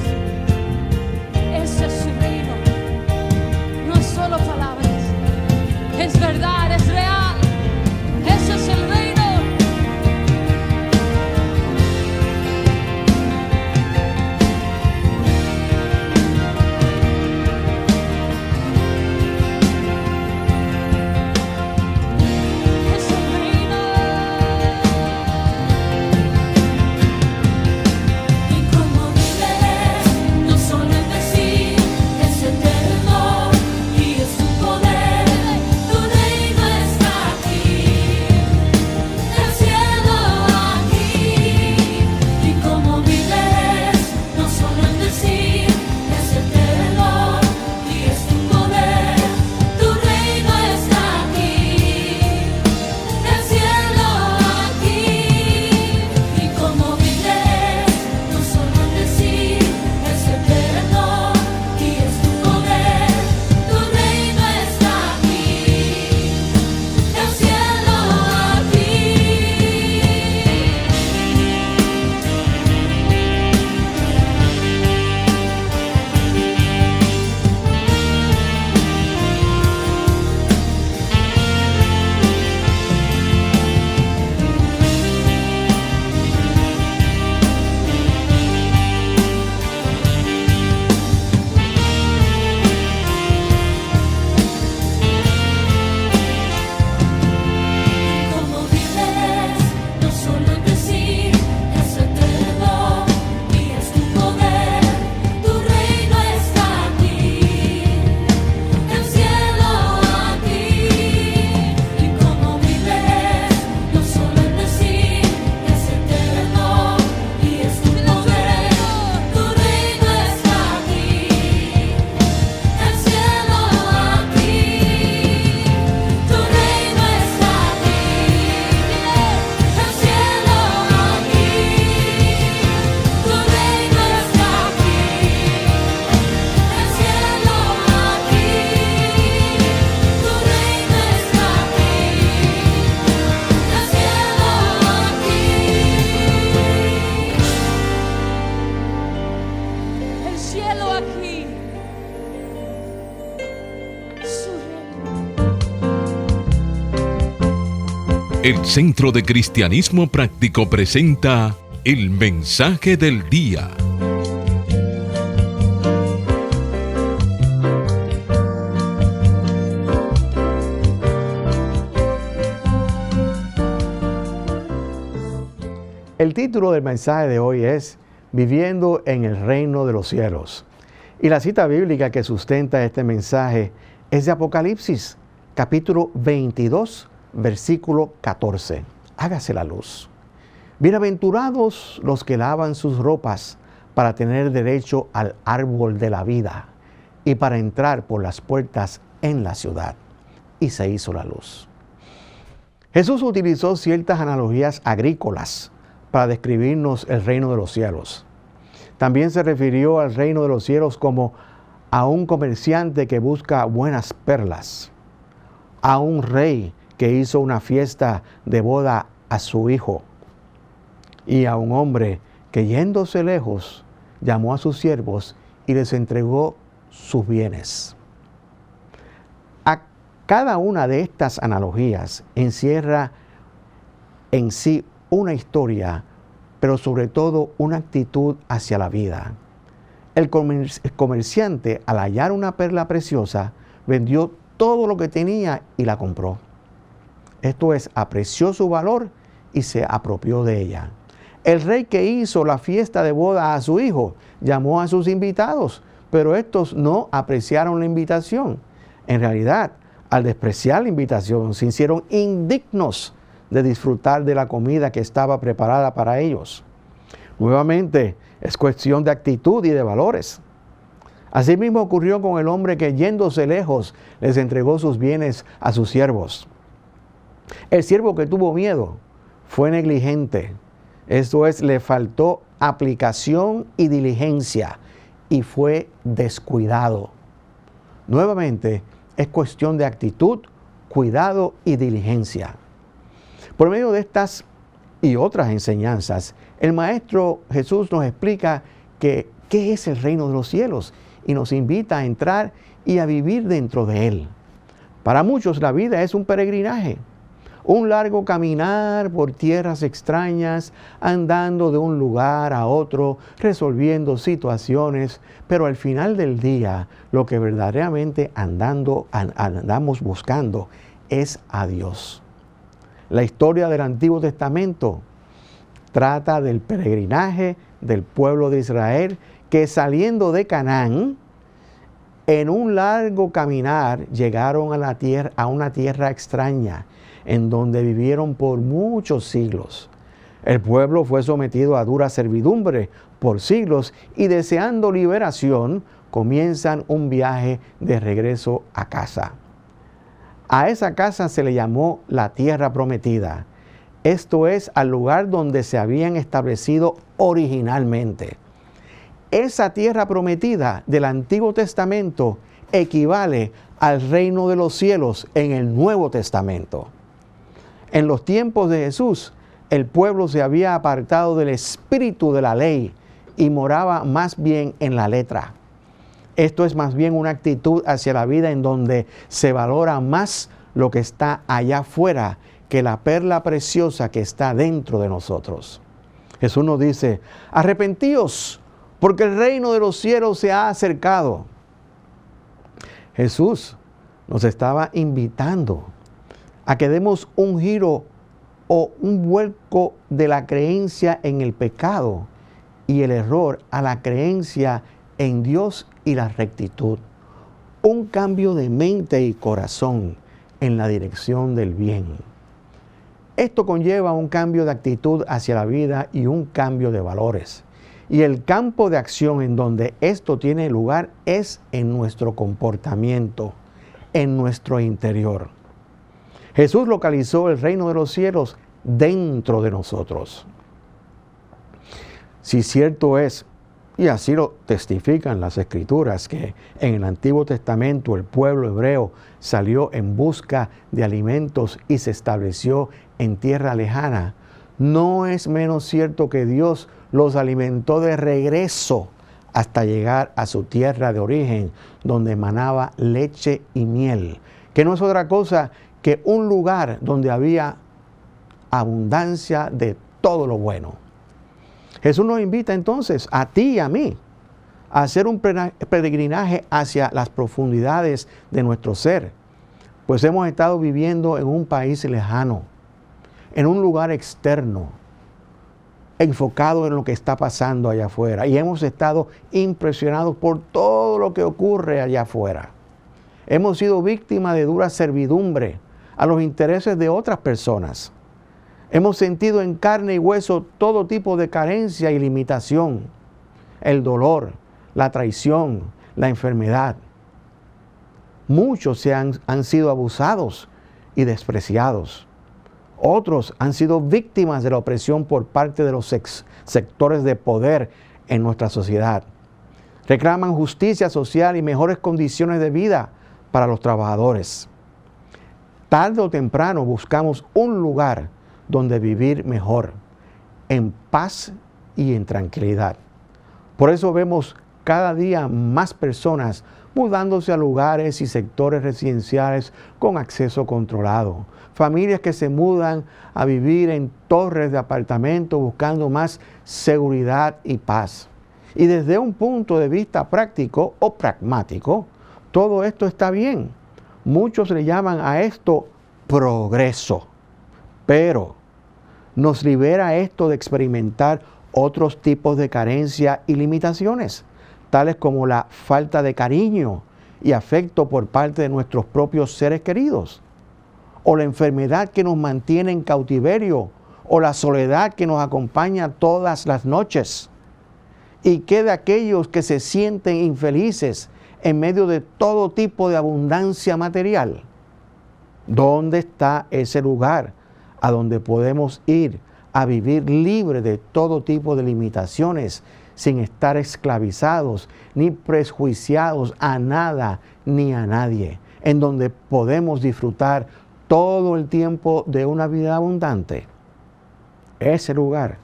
Ese es su reino. No es solo palabras. Es verdad, es real. Ese es el reino. Es el reino. Y como vives, no solo en decir, es eterno y es tu poder. Tu reino está aquí, el cielo aquí. Y como vives, no solo en decir, es eterno y es tu poder. Tu reino está aquí, el cielo aquí. Y como vives, no solo en decir, es eterno y es tu poder. Tu reino está aquí, el cielo aquí. Como vives, no solo en decir, es eterno y es tu poder. Tu reino está aquí, el cielo aquí. Y como vives, no solo en decir, es eterno y es tu poder. Tu reino está aquí, el cielo aquí. Tu reino está aquí, el cielo aquí. Tu reino está aquí, el cielo aquí. Tu reino está aquí, el cielo aquí. El cielo aquí. Su reino. El Centro de Cristianismo Práctico presenta el mensaje del día. El título del mensaje de hoy es Viviendo en el Reino de los Cielos. Y la cita bíblica que sustenta este mensaje es de Apocalipsis, capítulo 22, versículo 14. Hágase la luz. Bienaventurados los que lavan sus ropas para tener derecho al árbol de la vida y para entrar por las puertas en la ciudad. Y se hizo la luz. Jesús utilizó ciertas analogías agrícolas para describirnos el reino de los cielos. También se refirió al reino de los cielos como a un comerciante que busca buenas perlas, a un rey que hizo una fiesta de boda a su hijo, y a un hombre que yéndose lejos llamó a sus siervos y les entregó sus bienes. A cada una de estas analogías encierra en sí una historia, pero sobre todo una actitud hacia la vida. El comerciante, al hallar una perla preciosa, vendió todo lo que tenía y la compró. Esto es, apreció su valor y se apropió de ella. El rey que hizo la fiesta de boda a su hijo llamó a sus invitados, pero estos no apreciaron la invitación. En realidad, al despreciar la invitación, se hicieron indignos de disfrutar de la comida que estaba preparada para ellos. Nuevamente, es cuestión de actitud y de valores. Asimismo ocurrió con el hombre que yéndose lejos les entregó sus bienes a sus siervos. El siervo que tuvo miedo fue negligente, esto es, le faltó aplicación y diligencia y fue descuidado. Nuevamente, es cuestión de actitud, cuidado y diligencia. Por medio de estas y otras enseñanzas, el Maestro Jesús nos explica qué es el reino de los cielos y nos invita a entrar y a vivir dentro de él. Para muchos la vida es un peregrinaje, un largo caminar por tierras extrañas, andando de un lugar a otro, resolviendo situaciones, pero al final del día lo que verdaderamente andamos buscando es a Dios. La historia del Antiguo Testamento trata del peregrinaje del pueblo de Israel que saliendo de Canaán, en un largo caminar llegaron a una tierra extraña, en donde vivieron por muchos siglos. El pueblo fue sometido a dura servidumbre por siglos y deseando liberación, comienzan un viaje de regreso a casa. A esa casa se le llamó la tierra prometida. Esto es, al lugar donde se habían establecido originalmente. Esa tierra prometida del Antiguo Testamento equivale al reino de los cielos en el Nuevo Testamento. En los tiempos de Jesús, el pueblo se había apartado del espíritu de la ley y moraba más bien en la letra. Esto es más bien una actitud hacia la vida en donde se valora más lo que está allá afuera que la perla preciosa que está dentro de nosotros. Jesús nos dice, arrepentíos, porque el reino de los cielos se ha acercado. Jesús nos estaba invitando a que demos un giro o un vuelco de la creencia en el pecado y el error a la creencia en Dios y la rectitud. Un cambio de mente y corazón en la dirección del bien. Esto conlleva un cambio de actitud hacia la vida y un cambio de valores. Y el campo de acción en donde esto tiene lugar es en nuestro comportamiento, en nuestro interior. Jesús localizó el reino de los cielos dentro de nosotros. Si cierto es, y así lo testifican las Escrituras, que en el Antiguo Testamento el pueblo hebreo salió en busca de alimentos y se estableció en tierra lejana, no es menos cierto que Dios los alimentó de regreso hasta llegar a su tierra de origen, donde emanaba leche y miel, que no es otra cosa que un lugar donde había abundancia de todo lo bueno. Jesús nos invita entonces a ti y a mí a hacer un peregrinaje hacia las profundidades de nuestro ser, pues hemos estado viviendo en un país lejano, en un lugar externo, enfocado en lo que está pasando allá afuera, y hemos estado impresionados por todo lo que ocurre allá afuera. Hemos sido víctimas de dura servidumbre a los intereses de otras personas. Hemos sentido en carne y hueso todo tipo de carencia y limitación, el dolor, la traición, la enfermedad. Muchos han sido abusados y despreciados. Otros han sido víctimas de la opresión por parte de los sectores de poder en nuestra sociedad. Reclaman justicia social y mejores condiciones de vida para los trabajadores. Tarde o temprano buscamos un lugar donde vivir mejor, en paz y en tranquilidad. Por eso vemos cada día más personas mudándose a lugares y sectores residenciales con acceso controlado. Familias que se mudan a vivir en torres de apartamentos buscando más seguridad y paz. Y desde un punto de vista práctico o pragmático, todo esto está bien. Muchos le llaman a esto progreso. Pero nos libera esto de experimentar otros tipos de carencia y limitaciones, tales como la falta de cariño y afecto por parte de nuestros propios seres queridos, o la enfermedad que nos mantiene en cautiverio, o la soledad que nos acompaña todas las noches. ¿Y qué de aquellos que se sienten infelices en medio de todo tipo de abundancia material? ¿Dónde está ese lugar a donde podemos ir a vivir libre de todo tipo de limitaciones, sin estar esclavizados ni prejuiciados a nada ni a nadie, en donde podemos disfrutar todo el tiempo de una vida abundante? Ese lugar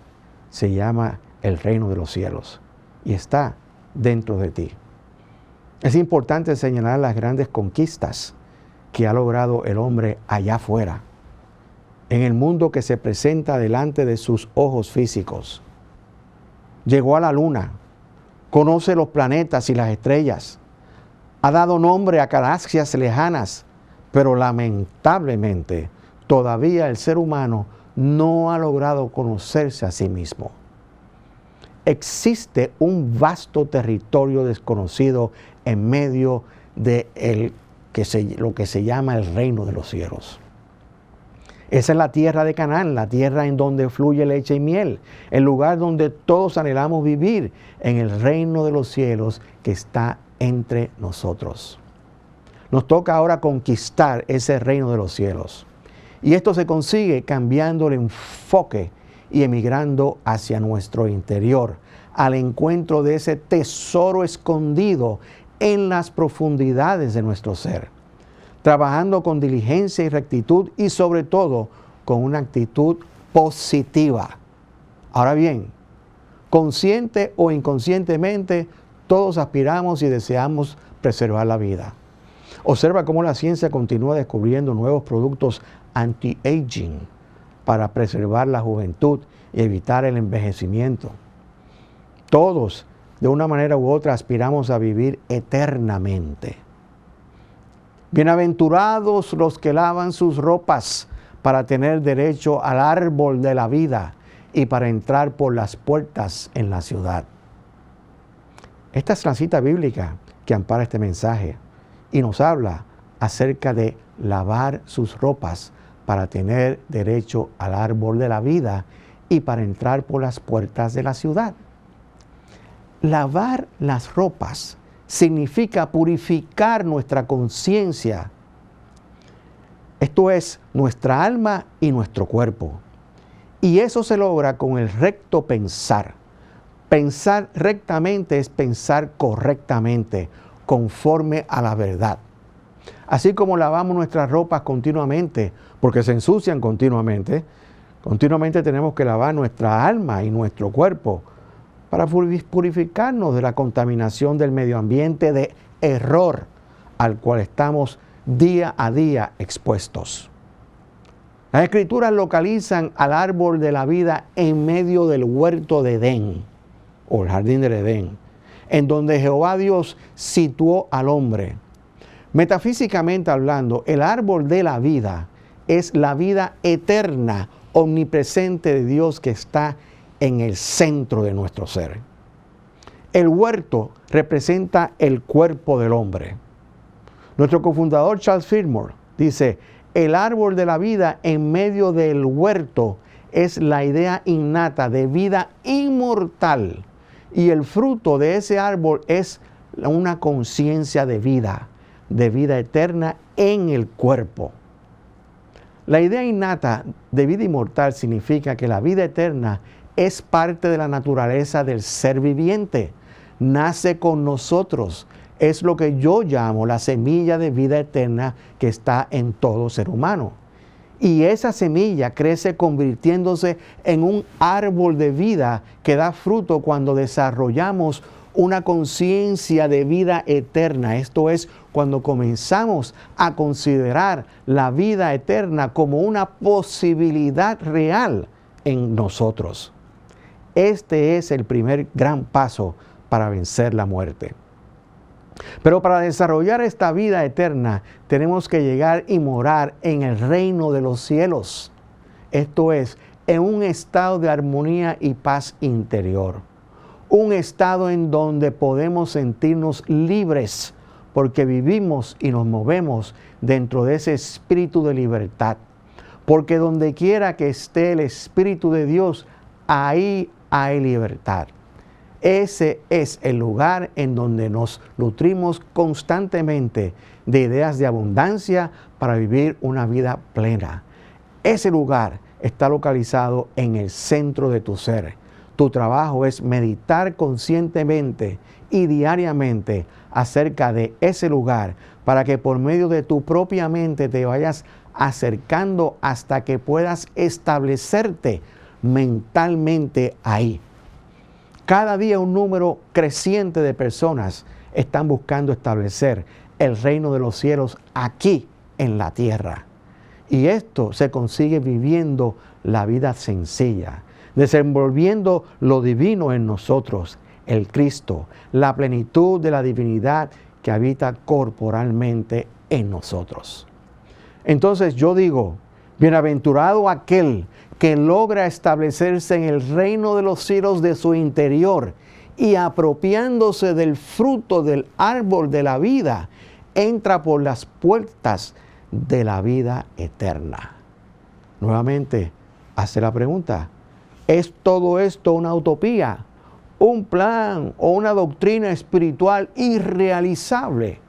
se llama el reino de los cielos y está dentro de ti. Es importante señalar las grandes conquistas que ha logrado el hombre allá afuera, en el mundo que se presenta delante de sus ojos físicos. Llegó a la luna, conoce los planetas y las estrellas, ha dado nombre a galaxias lejanas, pero lamentablemente todavía el ser humano no ha logrado conocerse a sí mismo. Existe un vasto territorio desconocido en medio de lo que se llama el reino de los cielos. Esa es la tierra de Canaán, la tierra en donde fluye leche y miel, el lugar donde todos anhelamos vivir, en el reino de los cielos que está entre nosotros. Nos toca ahora conquistar ese reino de los cielos. Y esto se consigue cambiando el enfoque y emigrando hacia nuestro interior, al encuentro de ese tesoro escondido en las profundidades de nuestro ser, trabajando con diligencia y rectitud y sobre todo con una actitud positiva. Ahora bien, consciente o inconscientemente, todos aspiramos y deseamos preservar la vida. Observa cómo la ciencia continúa descubriendo nuevos productos anti-aging para preservar la juventud y evitar el envejecimiento. Todos, de una manera u otra, aspiramos a vivir eternamente. Bienaventurados los que lavan sus ropas para tener derecho al árbol de la vida y para entrar por las puertas en la ciudad. Esta es la cita bíblica que ampara este mensaje y nos habla acerca de lavar sus ropas para tener derecho al árbol de la vida y para entrar por las puertas de la ciudad. Lavar las ropas significa purificar nuestra conciencia. Esto es nuestra alma y nuestro cuerpo. Y eso se logra con el recto pensar. Pensar rectamente es pensar correctamente, conforme a la verdad. Así como lavamos nuestras ropas continuamente, porque se ensucian continuamente, continuamente tenemos que lavar nuestra alma y nuestro cuerpo para purificarnos de la contaminación del medio ambiente de error al cual estamos día a día expuestos. Las Escrituras localizan al árbol de la vida en medio del huerto de Edén, o el jardín del Edén, en donde Jehová Dios situó al hombre. Metafísicamente hablando, el árbol de la vida es la vida eterna, omnipresente de Dios que está en el centro de nuestro ser. El huerto representa el cuerpo del hombre. Nuestro cofundador Charles Fillmore dice, el árbol de la vida en medio del huerto es la idea innata de vida inmortal y el fruto de ese árbol es una conciencia de vida eterna en el cuerpo. La idea innata de vida inmortal significa que la vida eterna es parte de la naturaleza del ser viviente. nace con nosotros. Es lo que yo llamo la semilla de vida eterna que está en todo ser humano. Y esa semilla crece convirtiéndose en un árbol de vida que da fruto cuando desarrollamos una conciencia de vida eterna. Esto es, cuando comenzamos a considerar la vida eterna como una posibilidad real en nosotros. Este es el primer gran paso para vencer la muerte. Pero para desarrollar esta vida eterna tenemos que llegar y morar en el reino de los cielos. Esto es, en un estado de armonía y paz interior. Un estado en donde podemos sentirnos libres porque vivimos y nos movemos dentro de ese espíritu de libertad. Porque donde quiera que esté el Espíritu de Dios, ahí hay libertad. Ese es el lugar en donde nos nutrimos constantemente de ideas de abundancia para vivir una vida plena. Ese lugar está localizado en el centro de tu ser. Tu trabajo es meditar conscientemente y diariamente acerca de ese lugar para que por medio de tu propia mente te vayas acercando hasta que puedas establecerte mentalmente ahí. Cada día un número creciente de personas están buscando establecer el reino de los cielos aquí en la tierra. Y esto se consigue viviendo la vida sencilla, desenvolviendo lo divino en nosotros, el Cristo, la plenitud de la divinidad que habita corporalmente en nosotros. Entonces yo digo, bienaventurado aquel que logra establecerse en el reino de los cielos de su interior y apropiándose del fruto del árbol de la vida, entra por las puertas de la vida eterna. Nuevamente, hace la pregunta, ¿es todo esto una utopía, un plan o una doctrina espiritual irrealizable?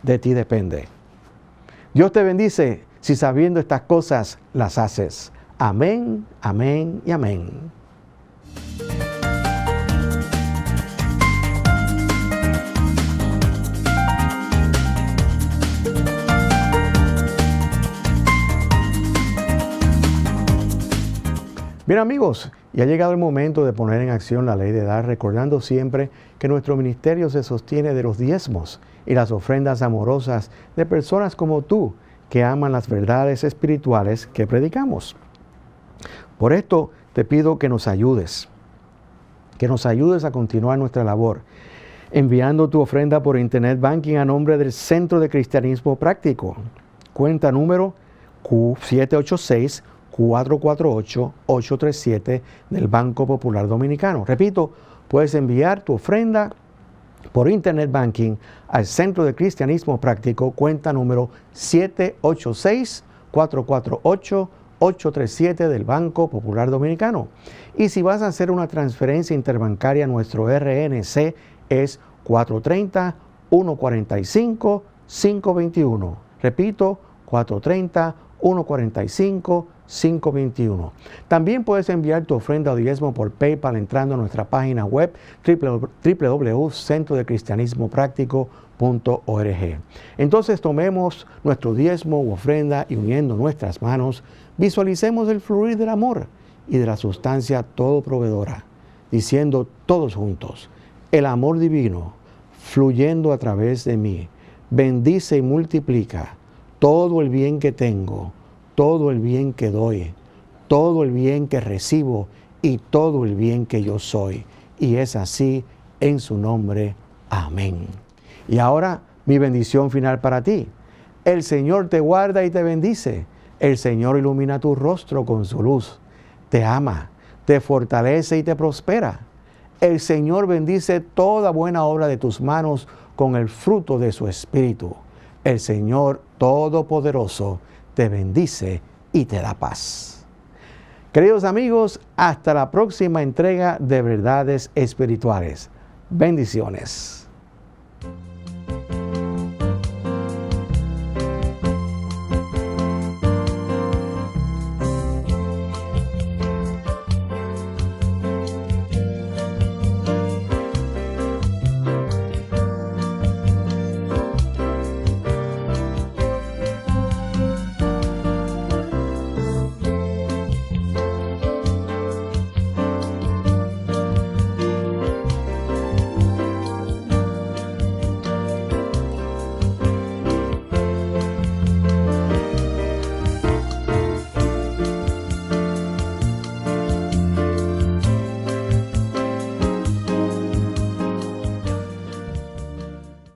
De ti depende. Dios te bendice si sabiendo estas cosas las haces. Amén, amén y amén. Bien amigos, ya ha llegado el momento de poner en acción la ley de dar, recordando siempre que nuestro ministerio se sostiene de los diezmos y las ofrendas amorosas de personas como tú que aman las verdades espirituales que predicamos. Por esto te pido que nos ayudes a continuar nuestra labor, enviando tu ofrenda por Internet Banking a nombre del Centro de Cristianismo Práctico. Cuenta número Q786-448-837 del Banco Popular Dominicano. Repito, puedes enviar tu ofrenda por Internet Banking al Centro de Cristianismo Práctico, cuenta número 786-448-837 del Banco Popular Dominicano. Y si vas a hacer una transferencia interbancaria, nuestro RNC es 430-145-521. Repito, 430-145-521. También puedes enviar tu ofrenda o diezmo por PayPal entrando a nuestra página web www.centrodecristianismopráctico.org. Entonces tomemos nuestro diezmo u ofrenda y uniendo nuestras manos, visualicemos el fluir del amor y de la sustancia todo proveedora, diciendo todos juntos, el amor divino fluyendo a través de mí, bendice y multiplica todo el bien que tengo, todo el bien que doy, todo el bien que recibo y todo el bien que yo soy. Y es así en su nombre. Amén. Y ahora mi bendición final para ti. El Señor te guarda y te bendice. El Señor ilumina tu rostro con su luz. Te ama, te fortalece y te prospera. El Señor bendice toda buena obra de tus manos con el fruto de su Espíritu. El Señor Todopoderoso te bendice y te da paz. Queridos amigos, hasta la próxima entrega de Verdades Espirituales. Bendiciones.